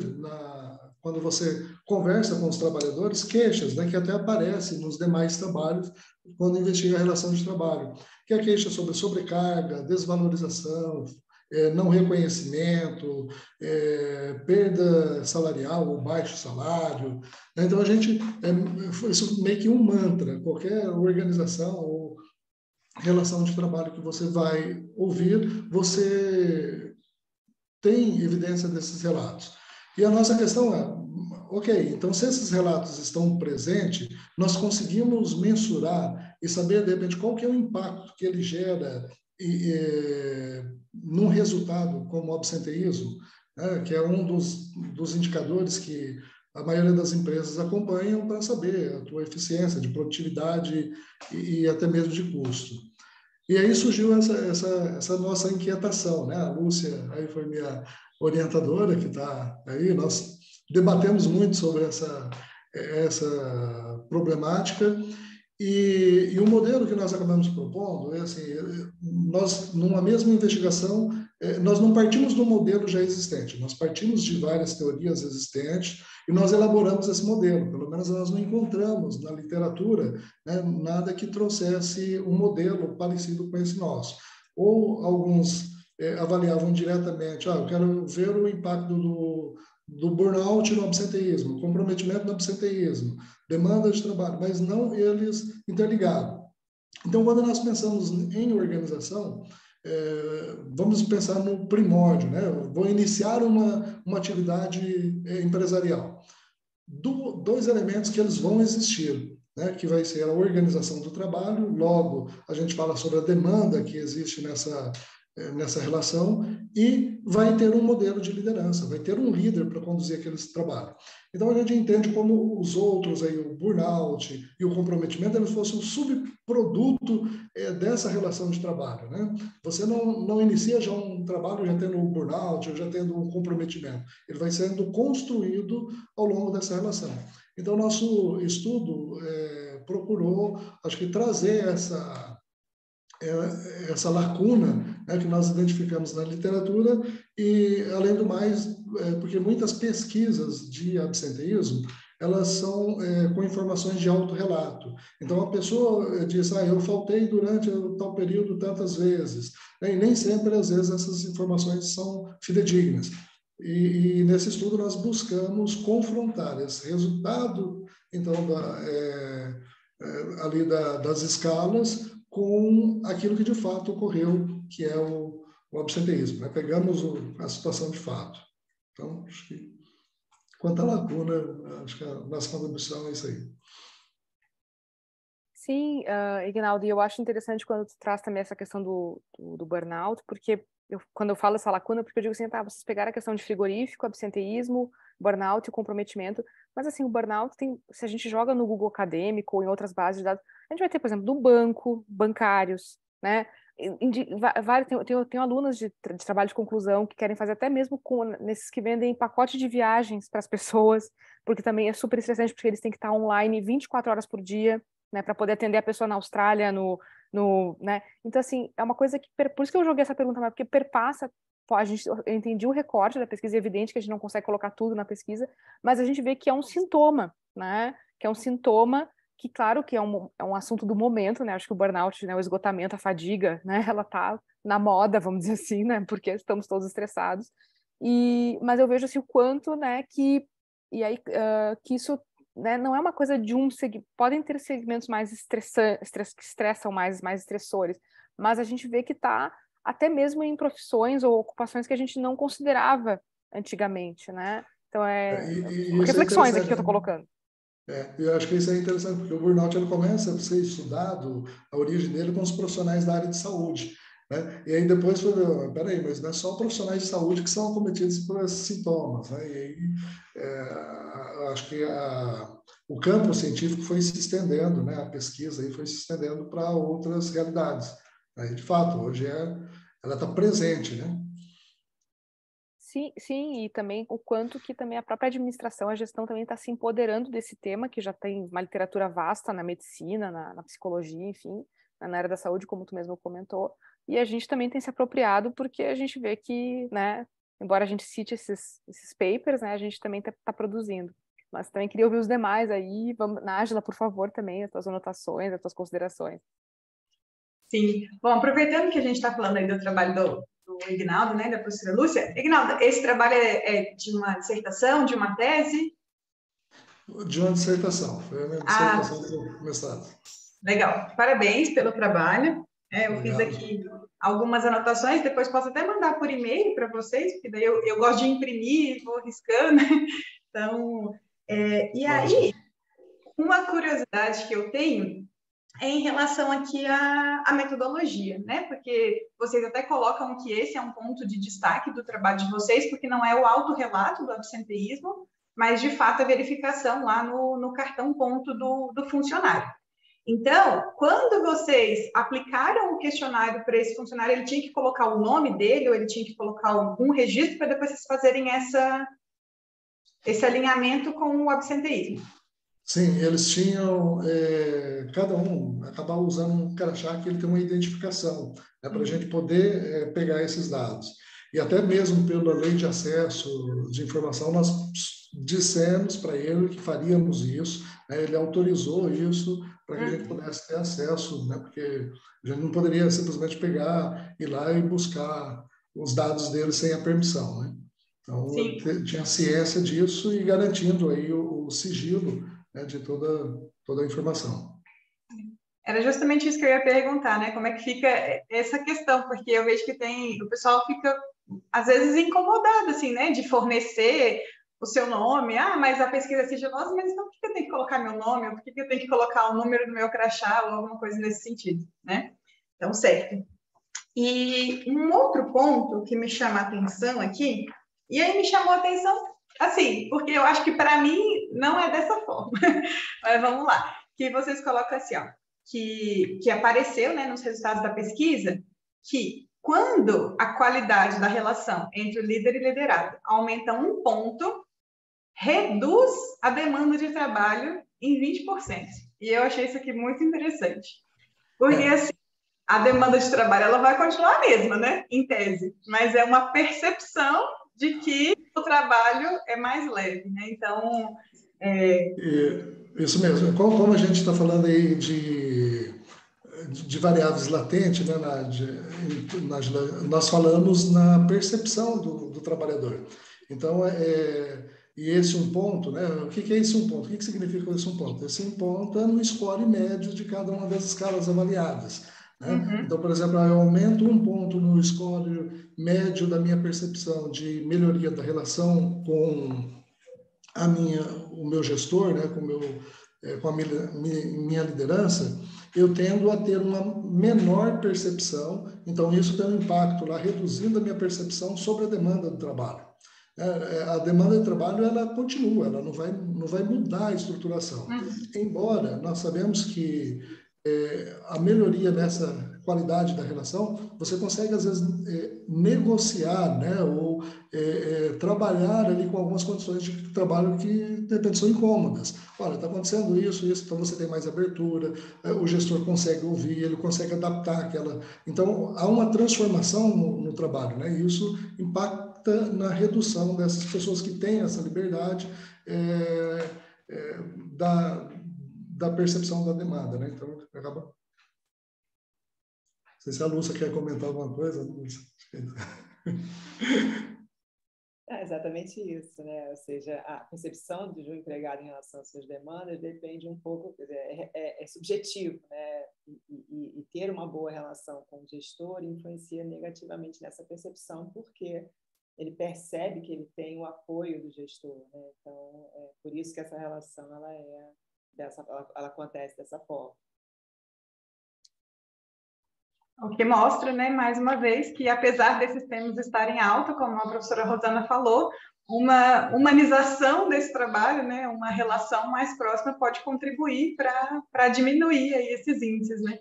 quando você conversa com os trabalhadores, queixas, né, que até aparecem nos demais trabalhos, quando investiga a relação de trabalho, que é queixa sobre sobrecarga, desvalorização, não reconhecimento, perda salarial ou baixo salário. Né? Então, isso meio que um mantra, qualquer organização ou relação de trabalho que você vai ouvir, você tem evidência desses relatos. E a nossa questão é, ok, então se esses relatos estão presentes, nós conseguimos mensurar e saber, de repente, qual que é o impacto que ele gera num resultado como o absenteísmo, né, que é um dos indicadores que a maioria das empresas acompanham para saber a tua eficiência de produtividade e até mesmo de custo. E aí surgiu essa nossa inquietação, né? A Lúcia aí foi minha orientadora que está aí, nós debatemos muito sobre essa problemática e o modelo que nós acabamos propondo é assim, nós numa mesma investigação, nós não partimos do modelo já existente, nós partimos de várias teorias existentes e nós elaboramos esse modelo, pelo menos nós não encontramos na literatura, né, nada que trouxesse um modelo parecido com esse nosso. Ou alguns avaliavam diretamente, eu quero ver o impacto do burnout no absenteísmo, comprometimento no absenteísmo, demanda de trabalho, mas não eles interligados. Então, quando nós pensamos em organização, vamos pensar no primórdio, né? Vou iniciar uma atividade empresarial. Dois elementos que eles vão existir, né? Que vai ser a organização do trabalho, logo a gente fala sobre a demanda que existe nessa relação e vai ter um modelo de liderança, vai ter um líder para conduzir aquele trabalho. Então a gente entende como os outros aí, o burnout e o comprometimento, eles fossem um subproduto dessa relação de trabalho, né? Você não inicia já um trabalho já tendo um burnout ou já tendo um comprometimento. Ele vai sendo construído ao longo dessa relação. Então nosso estudo procurou, acho que trazer essa lacuna, né, que nós identificamos na literatura e, além do mais, porque muitas pesquisas de absenteísmo, elas são com informações de autorrelato. Então, a pessoa diz, eu faltei durante tal período tantas vezes. E nem sempre, às vezes, essas informações são fidedignas. E nesse estudo nós buscamos confrontar esse resultado, então, ali das escalas, com aquilo que de fato ocorreu, que é o absenteísmo. Né? Pegamos a situação de fato. Então, acho que, quanto à lacuna, acho que a nossa contribuição é isso aí. Sim, Ignaldo, e eu acho interessante quando tu traz também essa questão do burnout, porque quando eu falo essa lacuna, porque eu digo assim, vocês pegaram a questão de frigorífico, absenteísmo, burnout e comprometimento, mas assim, o burnout se a gente joga no Google Acadêmico ou em outras bases de dados, a gente vai ter, por exemplo, do banco, bancários, né? Tem alunas de trabalho de conclusão que querem fazer até mesmo nesses que vendem pacote de viagens para as pessoas, porque também é super estressante, porque eles têm que estar online 24 horas por dia, né, para poder atender a pessoa na Austrália, né? Então, assim, é uma coisa que, por isso que eu joguei essa pergunta, porque perpassa, eu entendi o recorte da pesquisa, é evidente que a gente não consegue colocar tudo na pesquisa, mas a gente vê que é um sintoma, né? Que é um sintoma que, claro, que é um assunto do momento, né? Acho que o burnout, né, o esgotamento, a fadiga, né? Ela tá na moda, vamos dizer assim, né? Porque estamos todos estressados. Mas eu vejo, assim, o quanto, né, que isso, né, não é uma coisa de podem ter segmentos mais que estressam mais estressores, mas a gente vê que está até mesmo em profissões ou ocupações que a gente não considerava antigamente, né? Então, Isso é reflexões aqui que eu interessante. estou colocando. Eu acho que isso é interessante, porque o burnout ele começa a ser estudado, a origem dele, com os profissionais da área de saúde, né? E aí depois foi, peraí, mas não é só profissionais de saúde que são acometidos por esses sintomas, né? E aí acho que o campo científico foi se estendendo, né? A pesquisa aí foi se estendendo para outras realidades. Aí, de fato, hoje ela está presente, né? Sim, sim, e também o quanto que também a própria administração, a gestão também está se empoderando desse tema, que já tem uma literatura vasta na medicina, na psicologia, enfim, na área da saúde, como tu mesmo comentou, e a gente também tem se apropriado porque a gente vê que, né, embora a gente cite esses papers, né, a gente também está produzindo. Mas também queria ouvir os demais aí. Vamos, Nájila, por favor, também, as tuas anotações, as tuas considerações. Sim. Bom, aproveitando que a gente está falando aí do trabalho do Ignaldo, né, da professora Lúcia. Ignaldo, esse trabalho é de uma dissertação, de uma tese? De uma dissertação. Foi a minha dissertação do mestrado. Legal. Parabéns pelo trabalho. Eu fiz Obrigado. aqui algumas anotações, depois posso até mandar por e-mail para vocês, porque daí eu gosto de imprimir e vou riscando. Então, e aí, uma curiosidade que eu tenho é em relação aqui à metodologia, né? Porque vocês até colocam que esse é um ponto de destaque do trabalho de vocês, porque não é o autorrelato do absenteísmo, mas, de fato, a verificação lá no cartão ponto do funcionário. Então, quando vocês aplicaram o questionário para esse funcionário, ele tinha que colocar o nome dele ou ele tinha que colocar algum registro para depois vocês fazerem esse alinhamento com o absenteísmo? Sim, eles tinham, cada um acabava usando um crachá que ele tem uma identificação, né, para a gente poder pegar esses dados. E até mesmo pela lei de acesso de informação, nós dissemos para ele que faríamos isso, né, ele autorizou isso para que a gente pudesse ter acesso, né, porque a gente não poderia simplesmente pegar, ir lá e buscar os dados dele sem a permissão, né? Então, ele tinha ciência disso e garantindo aí o sigilo, né, de toda a informação. Era justamente isso que eu ia perguntar, né? Como é que fica essa questão? Porque eu vejo que o pessoal fica, às vezes, incomodado, assim, né? De fornecer o seu nome. Ah, mas a pesquisa é sigilosa, mas então por que eu tenho que colocar meu nome? Ou por que eu tenho que colocar o número do meu crachá ou alguma coisa nesse sentido, né? Então, certo. E um outro ponto que me chama a atenção aqui, e aí me chamou a atenção, assim, porque eu acho que para mim não é dessa forma. Mas vamos lá. Que vocês colocam assim, ó, que apareceu, né, nos resultados da pesquisa, que quando a qualidade da relação entre o líder e liderado aumenta 1 ponto, reduz a demanda de trabalho em 20%. E eu achei isso aqui muito interessante. Porque, assim, a demanda de trabalho ela vai continuar a mesma, né, em tese, mas é uma percepção de que o trabalho é mais leve, né? Então, Isso mesmo. Como a gente está falando aí de variáveis latentes, né, nós falamos na percepção do trabalhador. Então, e esse um ponto, né? O que é esse um ponto? O que significa esse um ponto? Esse um ponto é no score médio de cada uma das escalas avaliadas, né? Então, por exemplo, eu aumento 1 ponto no score médio da minha percepção de melhoria da relação com o meu gestor, né, com a minha liderança, eu tendo a ter uma menor percepção, então isso tem um impacto lá, reduzindo a minha percepção sobre a demanda do trabalho. A demanda de trabalho, ela continua, ela não vai mudar a estruturação. Embora nós sabemos que a melhoria nessa qualidade da relação, você consegue, às vezes, negociar, né, ou trabalhar ali com algumas condições de trabalho que, de repente, são incômodas. Olha, está acontecendo isso, então você tem mais abertura, o gestor consegue ouvir, ele consegue adaptar aquela... Então, há uma transformação no trabalho, né, e isso impacta na redução dessas pessoas que têm essa liberdade da percepção da demanda, né? Então, acaba... Não sei se a Lúcia quer comentar alguma coisa. Lúcia. É exatamente isso, né? Ou seja, a percepção de um empregado em relação às suas demandas depende um pouco, quer dizer, é subjetivo, né? E ter uma boa relação com o gestor influencia negativamente nessa percepção, porque ele percebe que ele tem o apoio do gestor, né? Então, é por isso que essa relação ela acontece dessa forma. O que mostra, né, mais uma vez, que apesar desses temas estarem alta, como a professora Rosana falou, uma humanização desse trabalho, né, uma relação mais próxima pode contribuir para diminuir aí esses índices, né?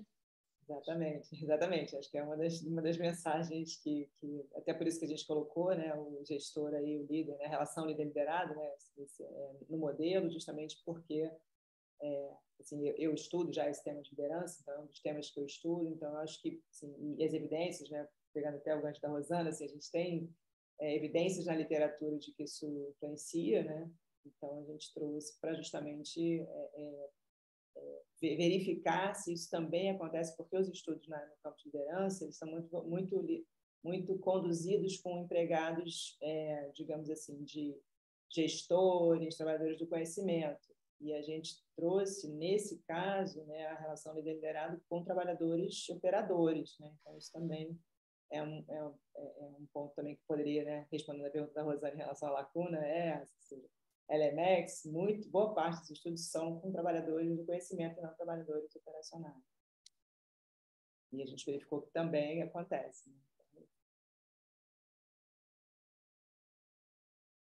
Exatamente, exatamente. Acho que é uma das mensagens que até por isso que a gente colocou, né, o gestor aí, o líder, né, a relação líder-liderado, né, no modelo, justamente porque assim, eu estudo já esse tema de liderança, então é um dos temas que eu estudo, então eu acho que, assim, e as evidências, né, pegando até o gancho da Rosana, assim, a gente tem evidências na literatura de que isso influencia, né, então a gente trouxe para justamente verificar se isso também acontece, porque os estudos no campo de liderança, eles são muito conduzidos com empregados, digamos assim, de gestores, trabalhadores do conhecimento. E a gente trouxe, nesse caso, né, a relação líder-liderado com trabalhadores operadores, né? Então, isso também é um ponto também que poderia, né, respondendo a pergunta da Rosana em relação à lacuna, LMX, boa parte dos estudos são com trabalhadores do conhecimento e não trabalhadores operacionais. E a gente verificou que também acontece, né?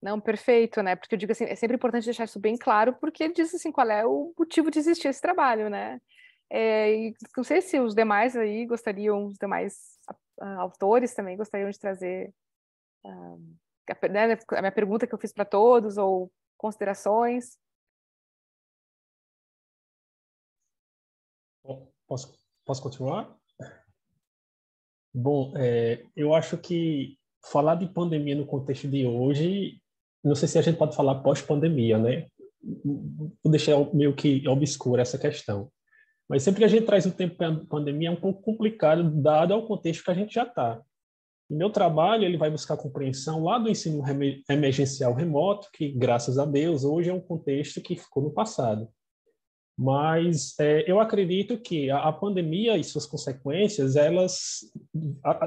Não, perfeito, né? Porque eu digo assim, é sempre importante deixar isso bem claro, porque ele diz assim, qual é o motivo de existir esse trabalho, né? E não sei se os demais aí gostariam, os demais autores também gostariam de trazer a minha pergunta que eu fiz para todos, ou considerações. Posso continuar? Bom, eu acho que falar de pandemia no contexto de hoje, não sei se a gente pode falar pós-pandemia, né? Vou deixar meio que obscura essa questão. Mas sempre que a gente traz o tempo da pandemia é um pouco complicado, dado ao contexto que a gente já está. O meu trabalho ele vai buscar compreensão lá do ensino emergencial remoto, que, graças a Deus, hoje é um contexto que ficou no passado. Mas eu acredito que a pandemia e suas consequências,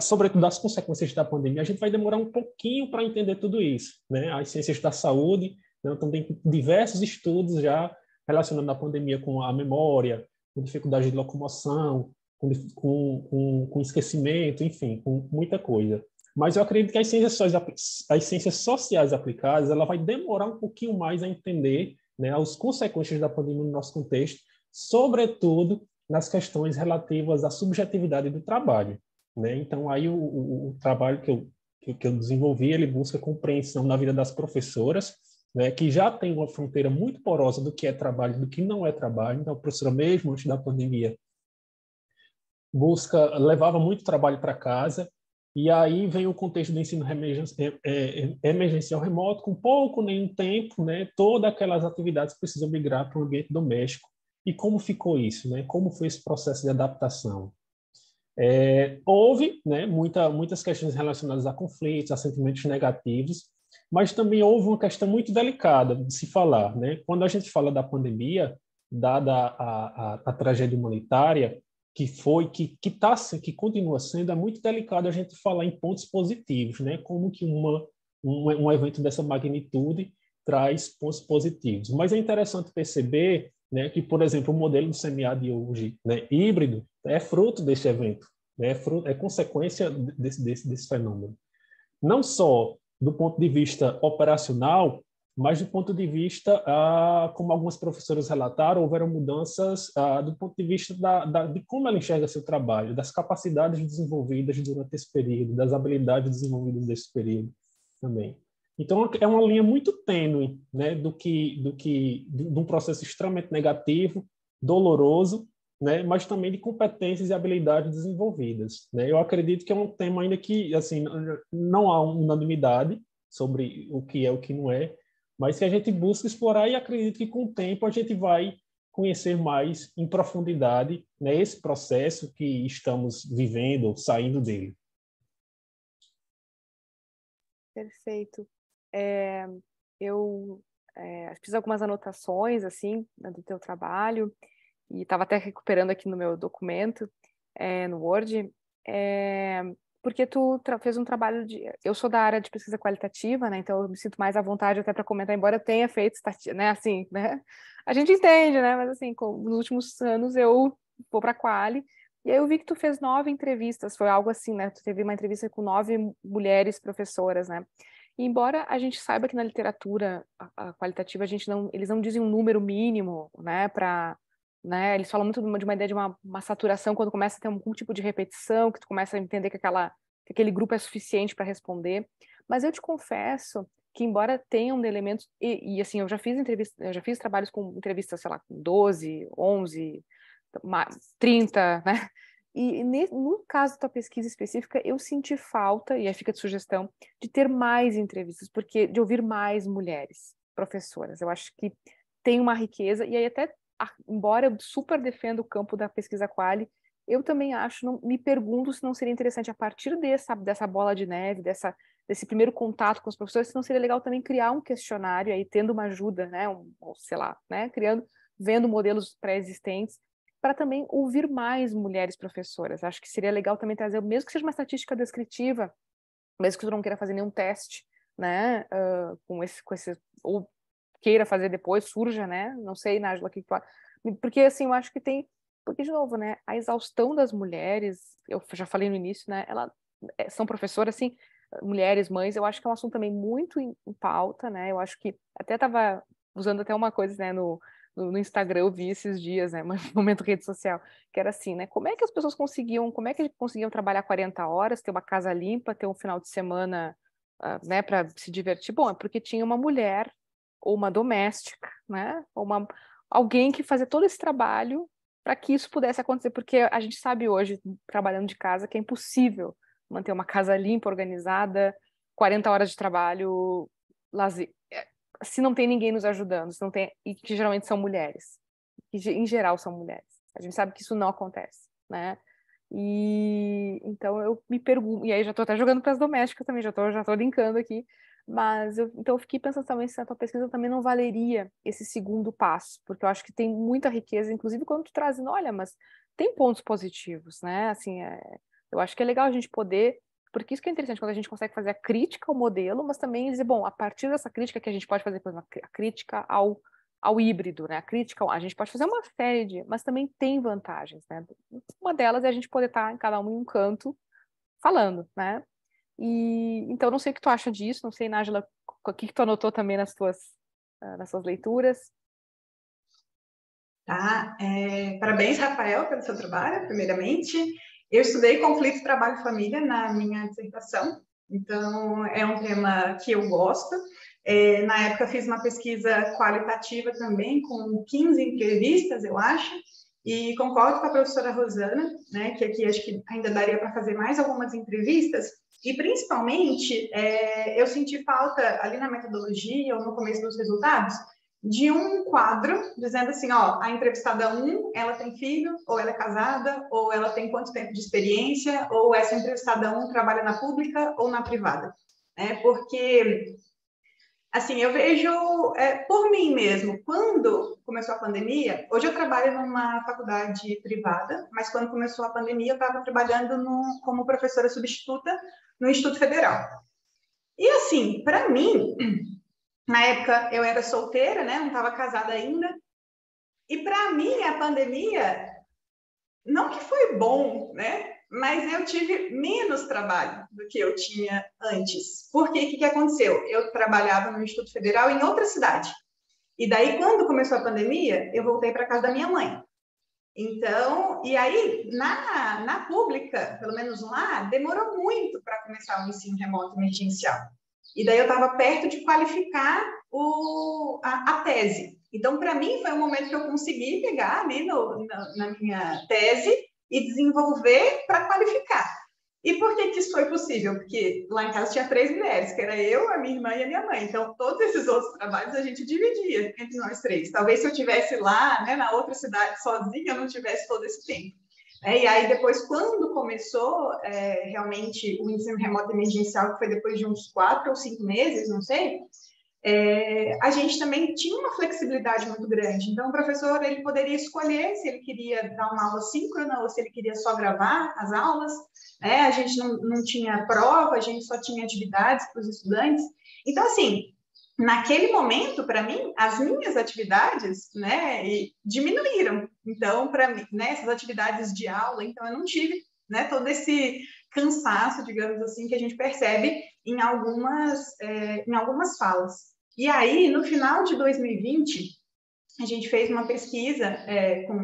sobretudo as consequências da pandemia, a gente vai demorar um pouquinho para entender tudo isso, né? As ciências da saúde, né, também diversos estudos já relacionando a pandemia com a memória, com dificuldade de locomoção, com esquecimento, enfim, com muita coisa. Mas eu acredito que as ciências sociais aplicadas, ela vai demorar um pouquinho mais a entender, né, as consequências da pandemia no nosso contexto, sobretudo nas questões relativas à subjetividade do trabalho, né? Então, aí o trabalho que eu desenvolvi, ele busca compreensão na vida das professoras, né, que já tem uma fronteira muito porosa do que é trabalho e do que não é trabalho. Então, a professora, mesmo antes da pandemia, levava muito trabalho para casa, e aí vem o contexto do ensino emergencial remoto, com pouco nem tempo, né, todas aquelas atividades precisam migrar para o ambiente doméstico. E como ficou isso, né? Como foi esse processo de adaptação? Houve, né, muitas questões relacionadas a conflitos, a sentimentos negativos, mas também houve uma questão muito delicada de se falar, né? Quando a gente fala da pandemia, dada a tragédia humanitária, que continua sendo, é muito delicado a gente falar em pontos positivos, né? Como que um evento dessa magnitude traz pontos positivos. Mas é interessante perceber, né, que, por exemplo, o modelo do CMA de hoje, né, híbrido, é fruto desse evento, né, é consequência desse fenômeno. Não só do ponto de vista operacional, mas do ponto de vista, como algumas professoras relataram, houveram mudanças do ponto de vista de como ela enxerga seu trabalho, das capacidades desenvolvidas durante esse período, das habilidades desenvolvidas nesse período também. Então, é uma linha muito tênue, né, de um processo extremamente negativo, doloroso, né, mas também de competências e habilidades desenvolvidas, né? Eu acredito que é um tema ainda que, assim, não há unanimidade sobre o que é o que não é, mas que a gente busca explorar, e acredito que com o tempo a gente vai conhecer mais em profundidade, né, esse processo que estamos vivendo, saindo dele. Perfeito. Eu fiz algumas anotações assim do teu trabalho e estava até recuperando aqui no meu documento, no Word. porque tu fez um trabalho de... Eu sou da área de pesquisa qualitativa, né? Então eu me sinto mais à vontade até para comentar, embora eu tenha feito, né? Assim, né? A gente entende, né? Mas assim, nos últimos anos eu vou para a Quali, e aí eu vi que tu fez 9 entrevistas, foi algo assim, né? Tu teve uma entrevista com 9 mulheres professoras, né? E embora a gente saiba que na literatura a qualitativa eles não dizem um número mínimo, né? Né? Eles falam muito de uma ideia de uma saturação quando começa a ter algum tipo de repetição, que tu começa a entender que aquele grupo é suficiente para responder. Mas eu te confesso que, embora tenham elementos... E assim, eu já fiz trabalhos com entrevistas, sei lá, com 12, 11, 30, né? E no caso da tua pesquisa específica, eu senti falta, e aí fica de sugestão, de ter mais entrevistas, de ouvir mais mulheres professoras. Eu acho que tem uma riqueza, e aí até embora eu super defenda o campo da pesquisa quali, eu também me pergunto se não seria interessante, a partir dessa bola de neve, desse primeiro contato com os professores, se não seria legal também criar um questionário, aí tendo uma ajuda, né, sei lá, né, vendo modelos pré-existentes, para também ouvir mais mulheres professoras. Acho que seria legal também trazer, mesmo que seja uma estatística descritiva, mesmo que tu não queira fazer nenhum teste, né, com esse ou queira fazer depois, surja, né? Não sei, Nájila, porque assim, eu acho que porque de novo, né, a exaustão das mulheres, eu já falei no início, né, são professoras, assim, mulheres, mães, eu acho que é um assunto também muito em pauta, né? Eu acho que até estava usando até uma coisa, né, no Instagram, eu vi esses dias, né, um momento rede social, que era assim, né, como é que conseguiam trabalhar 40 horas, ter uma casa limpa, ter um final de semana, né, para se divertir? Bom, é porque tinha uma mulher ou uma doméstica, né, ou alguém que fazia todo esse trabalho para que isso pudesse acontecer, porque a gente sabe hoje, trabalhando de casa, que é impossível manter uma casa limpa, organizada, 40 horas de trabalho, lazer, se não tem ninguém nos ajudando, e que geralmente são mulheres, que em geral são mulheres. A gente sabe que isso não acontece, né? E então eu me pergunto, e aí já estou até jogando para as domésticas também, já tô linkando aqui, mas então eu fiquei pensando também se a tua pesquisa também não valeria esse segundo passo, porque eu acho que tem muita riqueza, inclusive quando tu traz, olha, mas tem pontos positivos, né? Assim, eu acho que é legal a gente poder, porque isso que é interessante, quando a gente consegue fazer a crítica ao modelo, mas também dizer, bom, a partir dessa crítica que a gente pode fazer, por exemplo, a crítica ao híbrido, né? A gente pode fazer uma série mas também tem vantagens, né? Uma delas é a gente poder estar em cada um em um canto falando, né? E então não sei o que tu acha disso, não sei, Nájila, o que tu anotou também nas suas leituras. Tá, parabéns, Rafael, pelo seu trabalho, primeiramente. Eu estudei conflito trabalho-família na minha dissertação, então é um tema que eu gosto. Na época fiz uma pesquisa qualitativa também, com 15 entrevistas, eu acho, e concordo com a professora Rosana, né, que aqui acho que ainda daria para fazer mais algumas entrevistas, e principalmente eu senti falta ali na metodologia ou no começo dos resultados, de um quadro dizendo assim, ó, a entrevistada 1, ela tem filho, ou ela é casada, ou ela tem quanto tempo de experiência, ou essa entrevistada 1 trabalha na pública ou na privada, né? Porque, assim, eu vejo por mim mesmo, quando começou a pandemia, hoje eu trabalho numa faculdade privada, mas quando começou a pandemia eu estava trabalhando como professora substituta no Instituto Federal. E assim, para mim, na época eu era solteira, né? Não estava casada ainda. E para mim a pandemia, não que foi bom, né? Mas eu tive menos trabalho do que eu tinha antes. Porque o que aconteceu? Eu trabalhava no Instituto Federal em outra cidade. E daí, quando começou a pandemia, eu voltei para casa da minha mãe. Então, e aí, na pública, pelo menos lá, demorou muito para começar o ensino remoto emergencial. E daí eu estava perto de qualificar a tese. Então, para mim, foi um momento que eu consegui pegar ali na minha tese e desenvolver para qualificar. E por que isso foi possível? Porque lá em casa tinha 3 mulheres, que era eu, a minha irmã e a minha mãe. Então, todos esses outros trabalhos a gente dividia entre nós 3. Talvez se eu estivesse lá, né, na outra cidade sozinha, eu não tivesse todo esse tempo. E aí, depois, quando começou realmente o ensino remoto emergencial, que foi depois de uns 4 ou 5 meses, não sei, a gente também tinha uma flexibilidade muito grande. Então, o professor ele poderia escolher se ele queria dar uma aula síncrona ou se ele queria só gravar as aulas. Né? A gente não tinha prova, a gente só tinha atividades para os estudantes. Então, assim, naquele momento, para mim, as minhas atividades, né, diminuíram. Então, para mim, né, essas atividades de aula, então eu não tive, né, todo esse cansaço, digamos assim, que a gente percebe em algumas falas. E aí, no final de 2020, a gente fez uma pesquisa,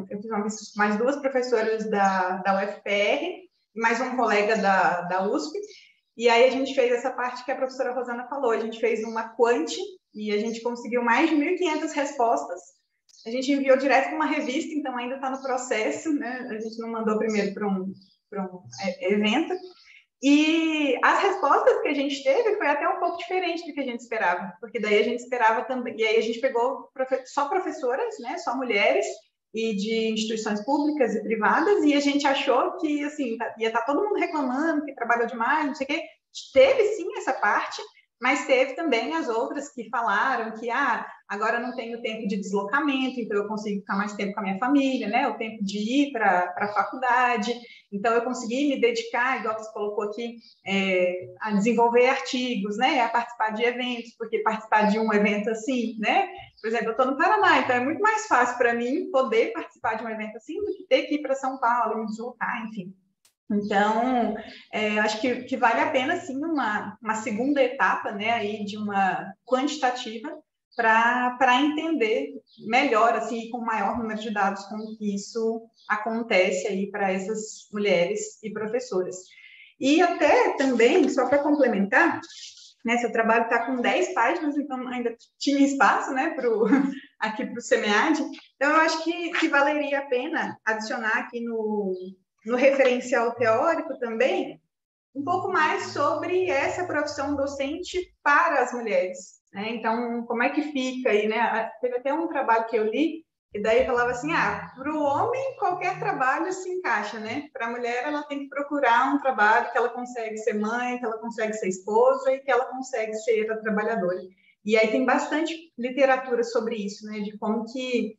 eu fiz uma pesquisa com mais 2 professoras da UFPR e mais um colega da USP, e aí a gente fez essa parte que a professora Rosana falou, a gente fez uma quant e a gente conseguiu mais de 1.500 respostas. A gente enviou direto para uma revista, então ainda está no processo, né? A gente não mandou primeiro para um evento. E as respostas que a gente teve foi até um pouco diferente do que a gente esperava, porque daí a gente esperava também, e aí a gente pegou só professoras, né, só mulheres, e de instituições públicas e privadas, e a gente achou que, assim, ia estar todo mundo reclamando que trabalhou demais, não sei o quê. Teve, sim, essa parte, mas teve também as outras que falaram que, agora eu não tenho tempo de deslocamento, então eu consigo ficar mais tempo com a minha família, né, o tempo de ir para a faculdade, então eu consegui me dedicar, igual você colocou aqui, a desenvolver artigos, né, a participar de eventos, porque participar de um evento assim, né, por exemplo, eu estou no Paraná, então é muito mais fácil para mim poder participar de um evento assim do que ter que ir para São Paulo, me deslocar, enfim. Então, acho que vale a pena, sim, uma segunda etapa, né, aí de uma quantitativa para entender melhor, assim, com maior número de dados, como que isso acontece aí para essas mulheres e professoras. E até também, só para complementar, né, seu trabalho está com 10 páginas, então ainda tinha espaço, né, aqui para o SEMEAD. Então, eu acho que valeria a pena adicionar aqui no referencial teórico também, um pouco mais sobre essa profissão docente para as mulheres. Né? Então, como é que fica aí, né? Teve até um trabalho que eu li, e daí falava assim, para o homem, qualquer trabalho se encaixa, né? Para a mulher, ela tem que procurar um trabalho que ela consegue ser mãe, que ela consegue ser esposa e que ela consegue ser a trabalhadora. E aí tem bastante literatura sobre isso, né? De como que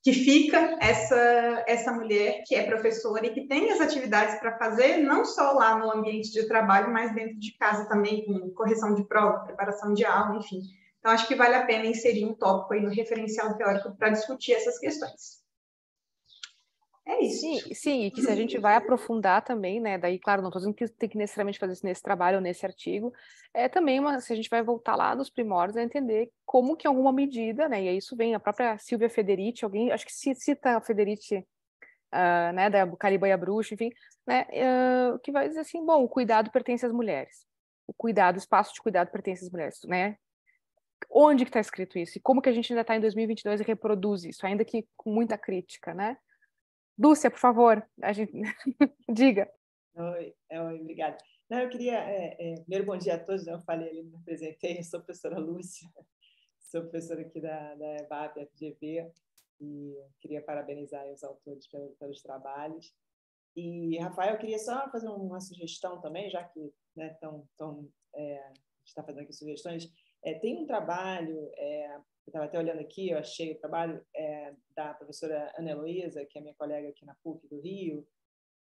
fica essa mulher que é professora e que tem as atividades para fazer, não só lá no ambiente de trabalho, mas dentro de casa também, com correção de prova, preparação de aula, enfim. Então, acho que vale a pena inserir um tópico aí no referencial teórico para discutir essas questões. É isso. Sim, e que se a gente vai aprofundar também, né, daí, claro, não estou dizendo que tem que necessariamente fazer isso nesse trabalho ou nesse artigo, também se a gente vai voltar lá nos primórdios a entender como que em alguma medida, né, e aí isso vem a própria Silvia Federici, alguém, acho que cita a Federici, né, da Caliban e a Bruxa, enfim, né, que vai dizer assim, bom, o cuidado pertence às mulheres, o espaço de cuidado pertence às mulheres, né, onde que está escrito isso? E como que a gente ainda está em 2022 e reproduz isso, ainda que com muita crítica, né? Lúcia, por favor, a gente diga. Oi, obrigada. Não, eu queria, primeiro, bom dia a todos, eu falei ali, me apresentei, eu sou a professora Lúcia, sou professora aqui da EBAP, FGV, e queria parabenizar os autores pelos trabalhos. E, Rafael, eu queria só fazer uma sugestão também, já que, né, a gente está fazendo aqui sugestões. Tem um trabalho, eu estava até olhando aqui, eu achei o trabalho da professora Ana Heloísa, que é minha colega aqui na PUC do Rio,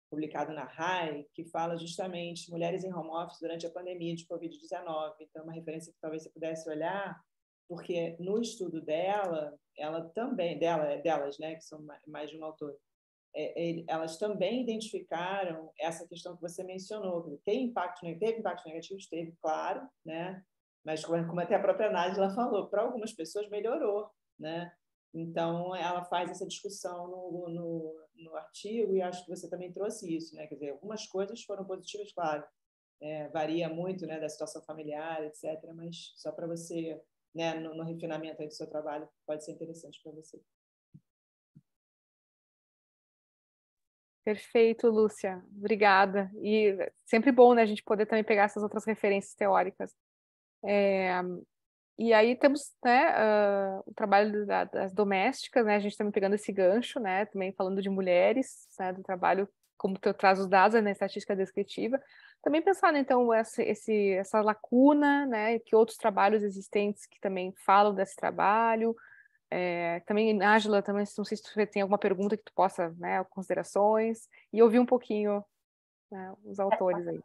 publicado na RAI, que fala justamente mulheres em home office durante a pandemia de Covid-19. Então, uma referência que talvez você pudesse olhar, porque no estudo dela, ela também, delas, né, que são mais de um autor, elas também identificaram essa questão que você mencionou. Teve impactos negativos? Teve, claro, né? Mas como até a própria Nájila falou, para algumas pessoas melhorou, né? Então, ela faz essa discussão no artigo e acho que você também trouxe isso, né? Quer dizer, algumas coisas foram positivas, claro, varia muito, né, da situação familiar, etc., mas só para você, né, no refinamento aí do seu trabalho, pode ser interessante para você. Perfeito, Lúcia. Obrigada. E sempre bom, né, a gente poder também pegar essas outras referências teóricas. E aí temos, né, o trabalho das domésticas, né, a gente também pegando esse gancho, né, também falando de mulheres, né, do trabalho como tu traz os dados, né, estatística descritiva, também pensar, né, então, essa lacuna, né, que outros trabalhos existentes que também falam desse trabalho. Também, Nájila, também, não sei se tu tem alguma pergunta que tu possa, né, considerações, e ouvir um pouquinho, né, os autores aí.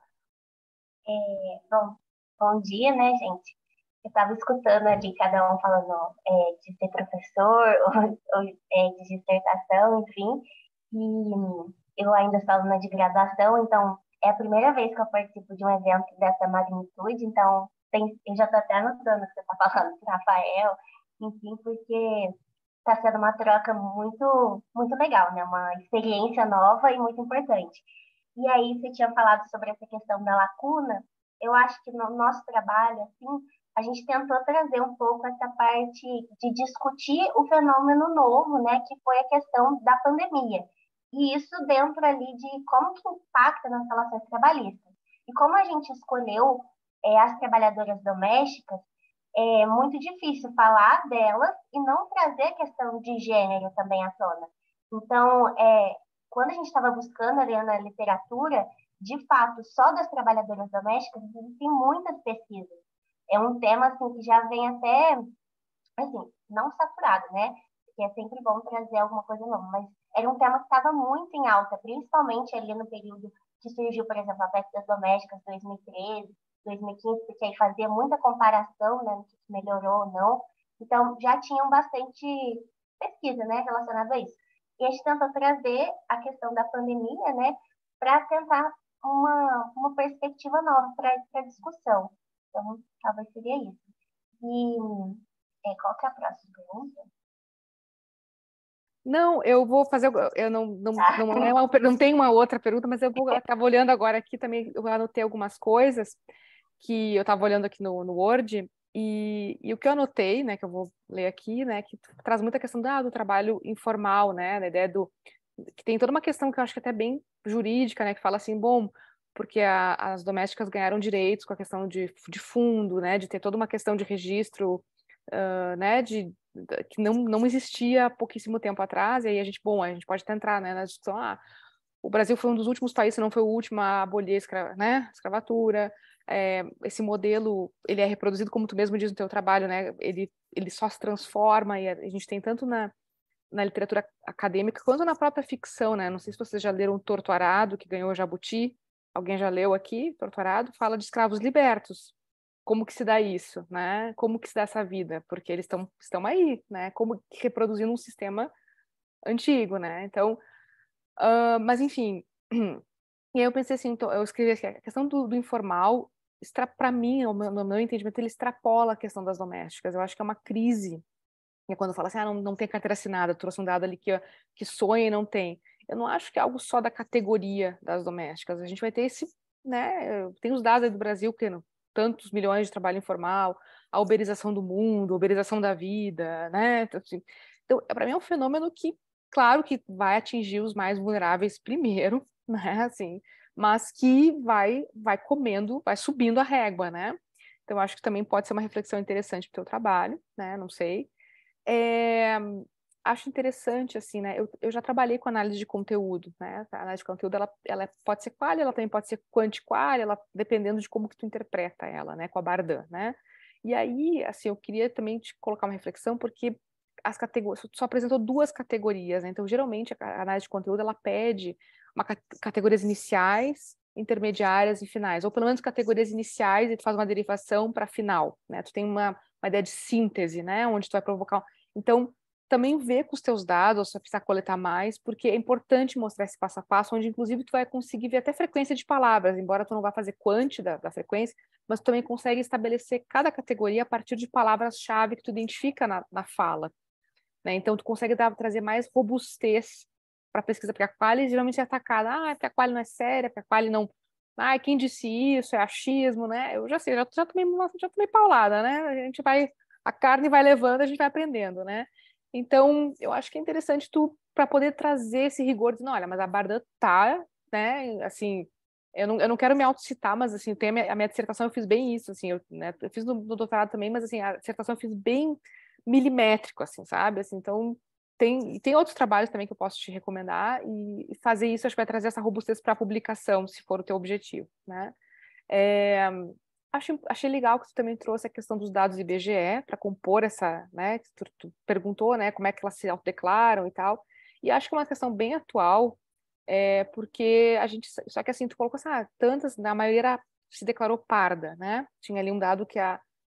Bom, bom dia, né, gente? Eu estava escutando ali cada um falando de ser professor ou de dissertação, enfim, e eu ainda sou aluna de graduação, então é a primeira vez que eu participo de um evento dessa magnitude, então eu já estou até anotando o que você está falando com o Rafael, enfim, porque está sendo uma troca muito, muito legal, né? Uma experiência nova e muito importante. E aí, você tinha falado sobre essa questão da lacuna. Eu acho que no nosso trabalho, assim, a gente tentou trazer um pouco essa parte de discutir o fenômeno novo, né, que foi a questão da pandemia. E isso dentro ali de como que impacta nas relações trabalhistas. E como a gente escolheu as trabalhadoras domésticas, é muito difícil falar delas e não trazer a questão de gênero também à tona. Então, quando a gente estava buscando ali na literatura, de fato, só das trabalhadoras domésticas, existem muitas pesquisas. É um tema assim, que já vem até, assim, não saturado, né? Porque é sempre bom trazer alguma coisa nova, mas era um tema que estava muito em alta, principalmente ali no período que surgiu, por exemplo, a PEC das domésticas 2013, 2015, porque aí fazia muita comparação, né, no que melhorou ou não. Então, já tinham bastante pesquisa, né, relacionada a isso. E a gente tentou trazer a questão da pandemia, né, para tentar uma perspectiva nova para a discussão. Então, talvez seria isso. E qual que é a próxima pergunta? Não, eu vou fazer. Eu não tenho uma outra pergunta, mas eu estava olhando agora aqui também. Eu anotei algumas coisas que eu estava olhando aqui no Word, e o que eu anotei, né, que eu vou ler aqui, né, que traz muita questão do trabalho informal, né, da ideia que tem toda uma questão que eu acho que até bem jurídica, né, que fala assim, bom, porque as domésticas ganharam direitos com a questão de fundo, né, de ter toda uma questão de registro, né, que não existia há pouquíssimo tempo atrás, e aí a gente pode até entrar, né, na discussão, o Brasil foi um dos últimos países, se não foi o último, a abolir a escravatura. Esse modelo, ele é reproduzido, como tu mesmo diz no teu trabalho, né? Ele só se transforma, e a gente tem tanto na literatura acadêmica quanto na própria ficção, né? Não sei se vocês já leram Torto Arado, que ganhou o Jabuti. Alguém já leu aqui? Torto Arado fala de escravos libertos. Como que se dá isso, né? Como que se dá essa vida? Porque eles estão aí, né? Como que reproduzindo um sistema antigo, né? Então, mas enfim, e aí eu pensei assim, então, eu escrevi aqui, a questão do informal, para mim, no meu entendimento, ele extrapola a questão das domésticas. Eu acho que é uma crise. E quando fala assim, não tem carteira assinada, trouxe um dado ali que sonha e não tem. Eu não acho que é algo só da categoria das domésticas. A gente vai ter né, tem os dados aí do Brasil, que tantos milhões de trabalho informal, a uberização do mundo, a uberização da vida, né? Então, para mim é um fenômeno que, claro que vai atingir os mais vulneráveis primeiro, né, assim, mas que vai comendo, vai subindo a régua, né? Então, acho que também pode ser uma reflexão interessante para o teu trabalho, né? Não sei. Acho interessante, assim, né? Eu já trabalhei com análise de conteúdo, né? A análise de conteúdo, ela pode ser qual, ela também pode ser quanti-qual, ela dependendo de como que tu interpreta ela, né? Com a Bardan, né? E aí, assim, eu queria também te colocar uma reflexão, porque as categorias, só apresentou duas categorias, né? Então, geralmente, a análise de conteúdo, ela pede categorias iniciais, intermediárias e finais, ou pelo menos categorias iniciais e tu faz uma derivação para final, né? Tu tem uma ideia de síntese, né? Onde tu vai provocar. Então, também vê com os teus dados, se precisar coletar mais, porque é importante mostrar esse passo a passo, onde inclusive tu vai conseguir ver até frequência de palavras, embora tu não vá fazer quanti da frequência, mas tu também consegue estabelecer cada categoria a partir de palavras-chave que tu identifica na fala, né? Então, tu consegue trazer mais robustez para a pesquisa, porque a quali geralmente é atacada, porque a quali não é séria, porque a quali não... quem disse isso, é achismo, né? Eu já sei, já tomei paulada, né? A carne vai levando, a gente vai aprendendo, né? Então, eu acho que é interessante tu, para poder trazer esse rigor, dizendo, olha, mas a Bardan tá, né, assim, eu não quero me autocitar, mas, assim, a minha dissertação eu fiz bem isso, assim, eu fiz no doutorado também, mas, assim, a dissertação eu fiz bem milimétrico, assim, sabe? Assim, então, tem outros trabalhos também que eu posso te recomendar, e fazer isso acho que vai trazer essa robustez para a publicação, se for o teu objetivo, né? Achei legal que tu também trouxe a questão dos dados IBGE para compor essa, né? Tu perguntou, né, como é que elas se autodeclaram e tal, e acho que é uma questão bem atual, porque a gente, só que assim, tu colocou assim, tantas, na maioria se declarou parda, né? Tinha ali um dado que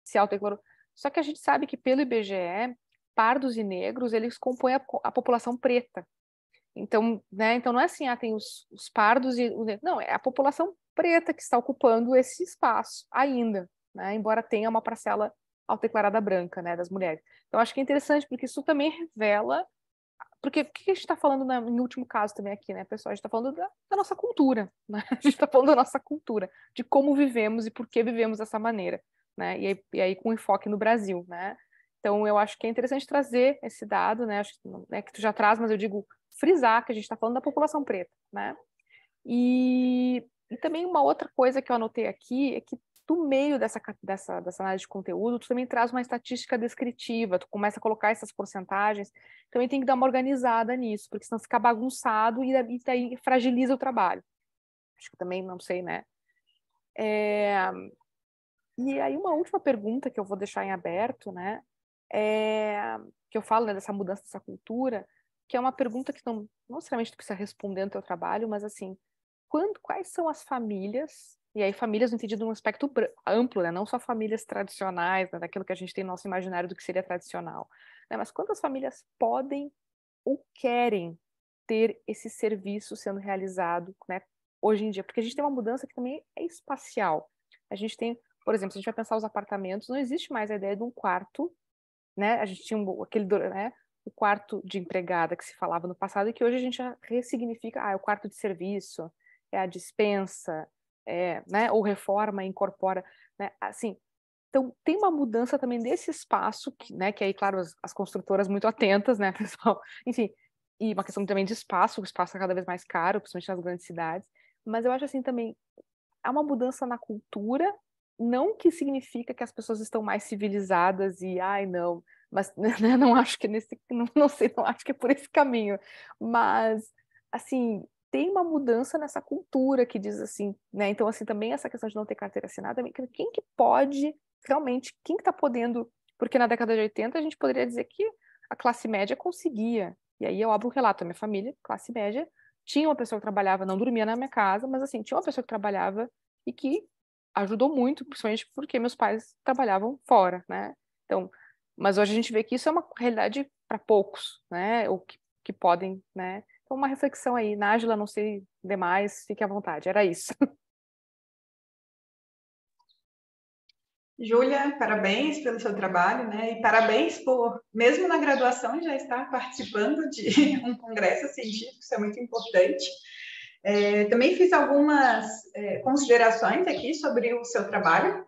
se autodeclarou, só que a gente sabe que pelo IBGE, pardos e negros, eles compõem a população preta. Então, né, então não é assim, tem os pardos e o negro. Não, é a população preta que está ocupando esse espaço ainda, né, embora tenha uma parcela autodeclarada branca, né, das mulheres. Então, acho que é interessante, porque isso também revela... Porque o que a gente está falando em último caso também aqui, né, pessoal? A gente está falando da nossa cultura, né? A gente está falando da nossa cultura, de como vivemos e por que vivemos dessa maneira, né? E aí com enfoque no Brasil, né? Então, eu acho que é interessante trazer esse dado, né? Acho que tu já traz, mas eu digo frisar que a gente está falando da população preta, né? E também uma outra coisa que eu anotei aqui é que do meio dessa análise de conteúdo, tu também traz uma estatística descritiva, tu começa a colocar essas porcentagens, também tem que dar uma organizada nisso, porque senão fica bagunçado e daí fragiliza o trabalho. Acho que também, não sei, né? E aí uma última pergunta que eu vou deixar em aberto, né? Que eu falo, né, dessa mudança dessa cultura, que é uma pergunta que não necessariamente tu precisa responder no teu trabalho, mas assim, quais são as famílias, e aí famílias no entendido de um aspecto amplo, né, não só famílias tradicionais, né, daquilo que a gente tem no nosso imaginário do que seria tradicional, né, mas quantas famílias podem ou querem ter esse serviço sendo realizado, né, hoje em dia, porque a gente tem uma mudança que também é espacial. A gente tem, por exemplo, se a gente vai pensar os apartamentos, não existe mais a ideia de um quarto, né, a gente tinha aquele, né, o quarto de empregada que se falava no passado e que hoje a gente já ressignifica, é o quarto de serviço, é a despensa, né, ou reforma, incorpora, né, assim, então tem uma mudança também desse espaço, né, que aí, claro, as construtoras muito atentas, né, pessoal, enfim, e uma questão também de espaço, o espaço é cada vez mais caro, principalmente nas grandes cidades, mas eu acho assim também, há uma mudança na cultura, não que significa que as pessoas estão mais civilizadas e, não, mas né, não acho que não sei, não acho que é por esse caminho, mas, assim, tem uma mudança nessa cultura que diz assim, né, então, assim, também essa questão de não ter carteira assinada, quem que pode, realmente, quem que tá podendo, porque na década de 80 a gente poderia dizer que a classe média conseguia, e aí eu abro um relato, a minha família, classe média, tinha uma pessoa que trabalhava, não dormia na minha casa, mas assim, tinha uma pessoa que trabalhava e que ajudou muito, principalmente porque meus pais trabalhavam fora, né? Então, mas hoje a gente vê que isso é uma realidade para poucos, né? Ou que podem, né? Então, uma reflexão aí. Nájila, não sei demais, fique à vontade. Era isso. Júlia, parabéns pelo seu trabalho, né? E parabéns por, mesmo na graduação, já estar participando de um congresso científico, isso é muito importante. Também fiz algumas considerações aqui sobre o seu trabalho.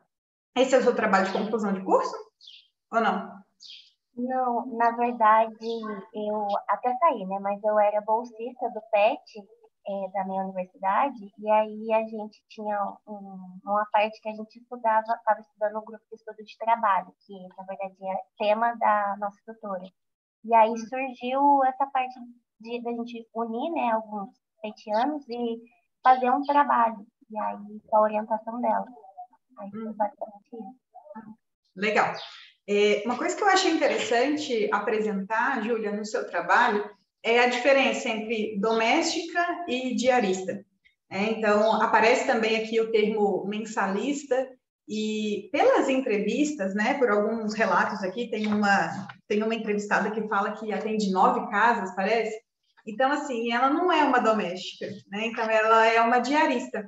Esse é o seu trabalho de conclusão de curso? Ou não? Não, na verdade, eu até saí, né? Mas eu era bolsista do PET, da minha universidade, e aí a gente tinha uma parte que a gente estava estudando um grupo de estudo de trabalho, que na verdade é tema da nossa tutora. E aí surgiu essa parte da gente unir, né, alguns petianos e fazer um trabalho, e aí com a orientação dela. Aí foi basicamente isso. Legal. Uma coisa que eu achei interessante apresentar, Júlia, no seu trabalho, é a diferença entre doméstica e diarista. Então, aparece também aqui o termo mensalista, e pelas entrevistas, né, por alguns relatos aqui, tem uma entrevistada que fala que atende 9 casas, parece. Então, assim, ela não é uma doméstica, né? Então, ela é uma diarista.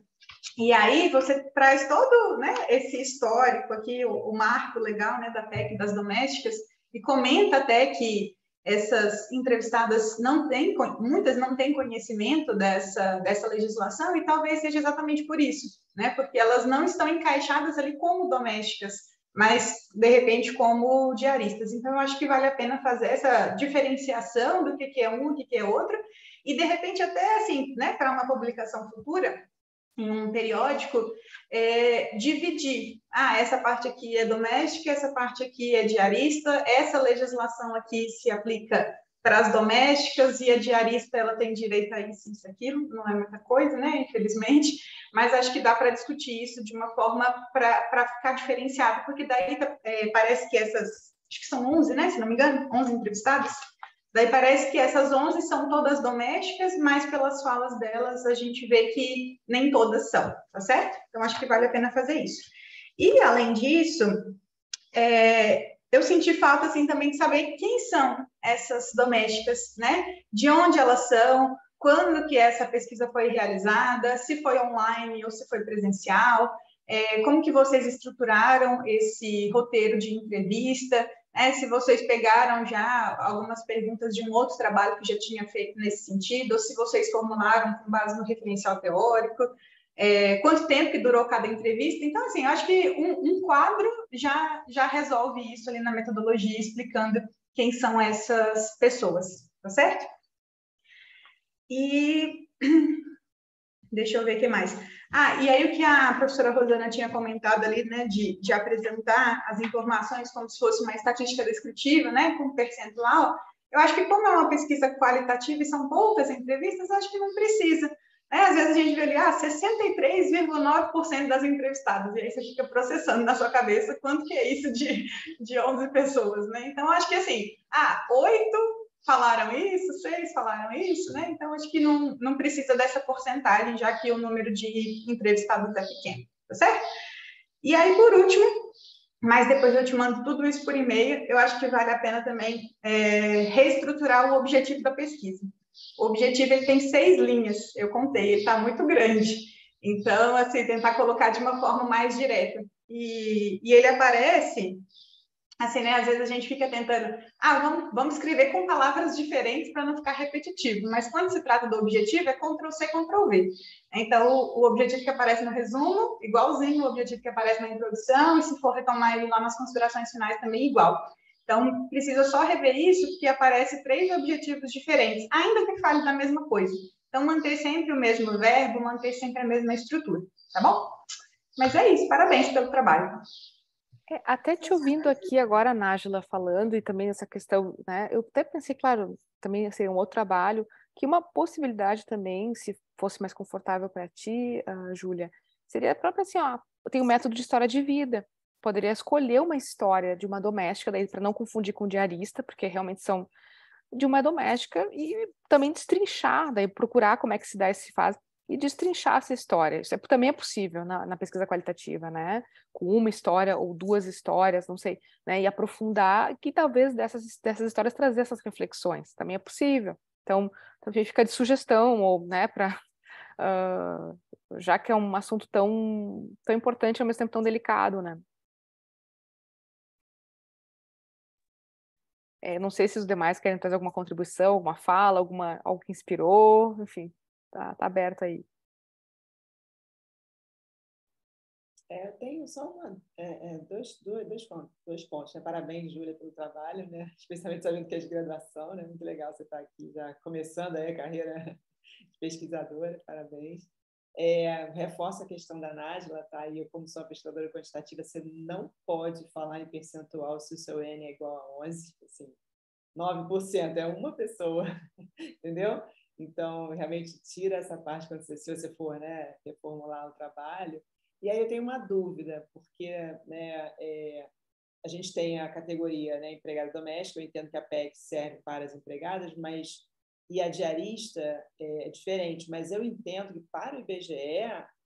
E aí você traz todo, né, esse histórico aqui, o marco legal, né, da PEC das domésticas, e comenta até que essas entrevistadas muitas não têm conhecimento dessa legislação, e talvez seja exatamente por isso, né, porque elas não estão encaixadas ali como domésticas, mas, de repente, como diaristas. Então, eu acho que vale a pena fazer essa diferenciação do que é um, o que é outro, e, de repente, até, assim, né, para uma publicação futura, em um periódico, dividir. Essa parte aqui é doméstica, essa parte aqui é diarista, essa legislação aqui se aplica para as domésticas, e a diarista ela tem direito a isso, isso, aquilo, não é muita coisa, né, infelizmente, mas acho que dá para discutir isso de uma forma para ficar diferenciado, porque daí parece que acho que são 11, né, se não me engano, 11 entrevistadas, daí parece que essas 11 são todas domésticas, mas pelas falas delas a gente vê que nem todas são, tá certo? Então acho que vale a pena fazer isso. E além disso, eu senti falta, assim, também de saber quem são essas domésticas, né? De onde elas são, quando que essa pesquisa foi realizada, se foi online ou se foi presencial, como que vocês estruturaram esse roteiro de entrevista, né? Se vocês pegaram já algumas perguntas de um outro trabalho que já tinha feito nesse sentido, ou se vocês formularam com base no referencial teórico, quanto tempo que durou cada entrevista. Então, assim, eu acho que um quadro já resolve isso ali na metodologia, explicando quem são essas pessoas, tá certo? E deixa eu ver o que mais. E aí o que a professora Rosana tinha comentado ali, né, de apresentar as informações como se fosse uma estatística descritiva, né, com percentual, eu acho que como é uma pesquisa qualitativa e são poucas entrevistas, acho que não precisa. Às vezes a gente vê ali, 63,9% das entrevistadas, e aí você fica processando na sua cabeça quanto que é isso de 11 pessoas, né? Então, acho que assim, 8 falaram isso, 6 falaram isso, né? Então, acho que não precisa dessa porcentagem, já que o número de entrevistados é pequeno, tá certo? E aí, por último, mas depois eu te mando tudo isso por e-mail, eu acho que vale a pena também reestruturar o objetivo da pesquisa. O objetivo ele tem 6 linhas, eu contei, ele está muito grande. Então, assim, tentar colocar de uma forma mais direta. E ele aparece, assim, né? Às vezes a gente fica tentando, vamos escrever com palavras diferentes para não ficar repetitivo. Mas quando se trata do objetivo, é Ctrl+C, Ctrl+V. Então, o objetivo que aparece no resumo, igualzinho o objetivo que aparece na introdução, e se for retomar ele lá nas considerações finais, também igual. Então, precisa só rever isso, porque aparece 3 objetivos diferentes, ainda que fale da mesma coisa. Então, manter sempre o mesmo verbo, manter sempre a mesma estrutura, tá bom? Mas é isso, parabéns pelo trabalho. Até te ouvindo aqui agora, a Nájila falando, e também essa questão, né? Eu até pensei, claro, também seria um outro trabalho, que uma possibilidade também, se fosse mais confortável para ti, Júlia, seria a própria assim, eu tenho um método de história de vida. Poderia escolher uma história de uma doméstica, daí para não confundir com diarista, porque realmente são de uma doméstica, e também destrinchar, daí procurar como é que se dá e se faz, e destrinchar essa história. Isso também é possível na pesquisa qualitativa, né? Com uma história ou 2 histórias, não sei, né? E aprofundar, que talvez dessas histórias trazer essas reflexões. Também é possível. Então, também fica de sugestão, ou, né, para... já que é um assunto tão importante, ao mesmo tempo tão delicado, né? Não sei se os demais querem trazer alguma contribuição, alguma fala, algo que inspirou, enfim, tá aberto aí. Eu tenho só dois pontos. Né? Parabéns, Júlia, pelo trabalho, né? Especialmente sabendo que é de graduação, né? Muito legal você estar aqui já começando aí a carreira de pesquisadora, parabéns. Reforço a questão da Nájila, tá? E eu, como sou uma pesquisadora quantitativa, você não pode falar em percentual se o seu N é igual a 11, assim, 9%, é uma pessoa, entendeu? Então, realmente, tira essa parte quando se você for, né, reformular o trabalho. E aí eu tenho uma dúvida, porque, né, a gente tem a categoria, né, empregada doméstica, eu entendo que a PEC serve para as empregadas, mas e a diarista é diferente, mas eu entendo que para o IBGE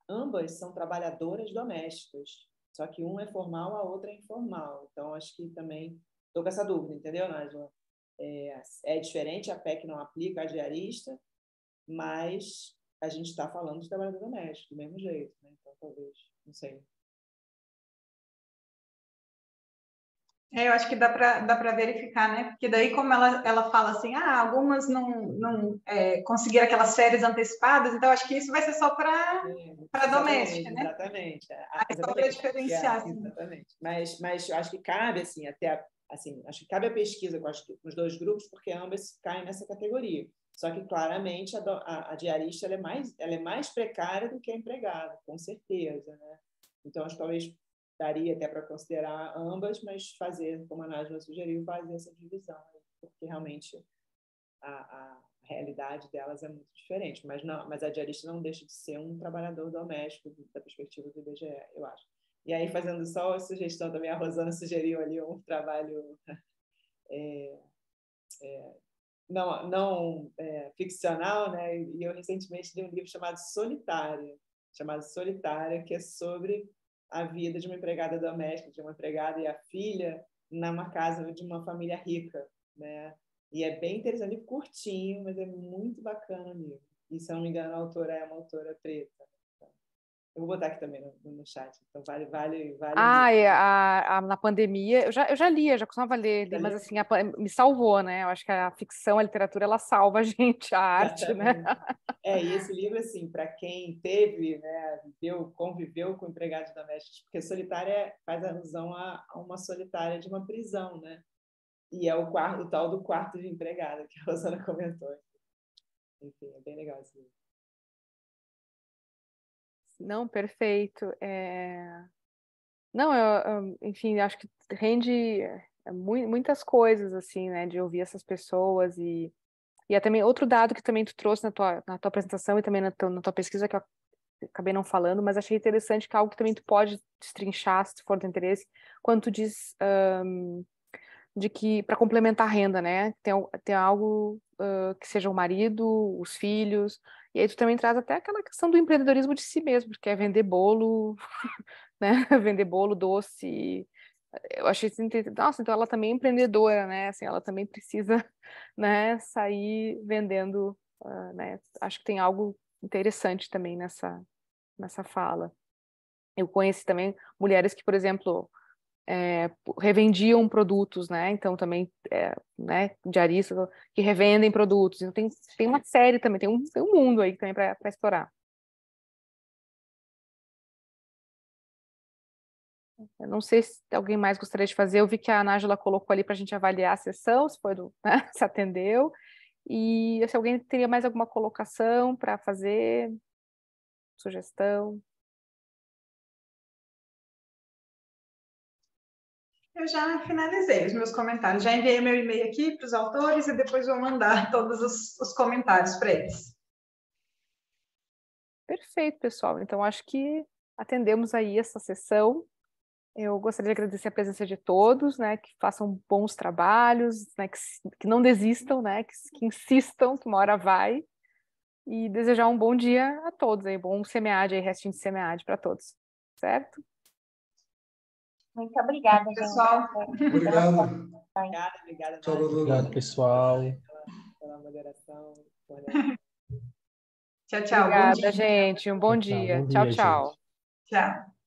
ambas são trabalhadoras domésticas, só que uma é formal, a outra é informal. Então, acho que também estou com essa dúvida, entendeu, Nájila? É diferente, a PEC não aplica a diarista, mas a gente está falando de trabalhador doméstico, do mesmo jeito, né? Então, talvez, não sei. Eu acho que dá para verificar, né? Porque daí, como ela fala assim, algumas não conseguiram aquelas férias antecipadas, então acho que isso vai ser só para doméstica, né? Exatamente. Só para diferenciar. Assim. Exatamente. Mas eu acho que cabe, assim, acho que cabe a pesquisa com os 2 grupos, porque ambas caem nessa categoria. Só que, claramente, a diarista ela é mais precária do que a empregada, com certeza, né? Então, acho que talvez daria até para considerar ambas, mas fazer, como a Nájila sugeriu, fazer essa divisão, porque realmente a realidade delas é muito diferente, mas a diarista não deixa de ser um trabalhador doméstico da perspectiva do IBGE, eu acho. E aí, fazendo só a sugestão também, a Rosana sugeriu ali um trabalho não ficcional, né? E eu recentemente li um livro chamado Solitária, que é sobre a vida de uma empregada doméstica, de uma empregada e a filha numa casa de uma família rica, né? E é bem interessante, curtinho, mas é muito bacana o livro. E, se eu não me engano, a autora é uma autora preta. Eu vou botar aqui também no chat. Então, vale. Na pandemia, eu já lia, já costumava ler, mas assim, me salvou, né? Eu acho que a ficção, a literatura, ela salva a gente, a arte, né? E esse livro, assim, para quem teve, né, conviveu com empregados domésticos, porque solitária faz alusão a uma solitária de uma prisão, né? E é o tal do quarto de empregada, que a Rosana comentou. Enfim, é bem legal esse livro. Não, perfeito. Não, enfim, acho que rende muitas coisas, assim, né, de ouvir essas pessoas e é também outro dado que também tu trouxe na tua apresentação e também na tua pesquisa, que eu acabei não falando, mas achei interessante, que é algo que também tu pode destrinchar, se for do interesse, quando tu diz de que, para complementar a renda, né, tem algo que seja o marido, os filhos, e aí tu também traz até aquela questão do empreendedorismo de si mesmo, porque é vender bolo, né, vender bolo, doce. Eu achei assim, nossa, então ela também é empreendedora, né, assim, ela também precisa, né, sair vendendo, né, acho que tem algo interessante também nessa fala. Eu conheci também mulheres que, por exemplo, revendiam produtos, né? Então também, né, diaristas que revendem produtos. Então tem uma série também, tem um mundo aí também para explorar. Eu não sei se alguém mais gostaria de fazer. Eu vi que a Nájila colocou ali para a gente avaliar a sessão, se foi né, se atendeu. E se alguém teria mais alguma colocação para fazer, sugestão. Eu já finalizei os meus comentários, já enviei meu e-mail aqui para os autores e depois vou mandar todos os comentários para eles. Perfeito, pessoal. Então, acho que atendemos aí essa sessão. Eu gostaria de agradecer a presença de todos, né, que façam bons trabalhos, né, que não desistam, né, que insistam, que uma hora vai. E desejar um bom dia a todos, aí, bom SEMEAD, aí, restinho de SEMEAD para todos, certo? Muito obrigada, gente. Pessoal, obrigado. Obrigada. Tchau, Obrigado, pessoal. Pela moderação. Tchau, tchau. Obrigada, Bom dia. gente. Um bom dia. Bom dia, Tchau. gente. Tchau.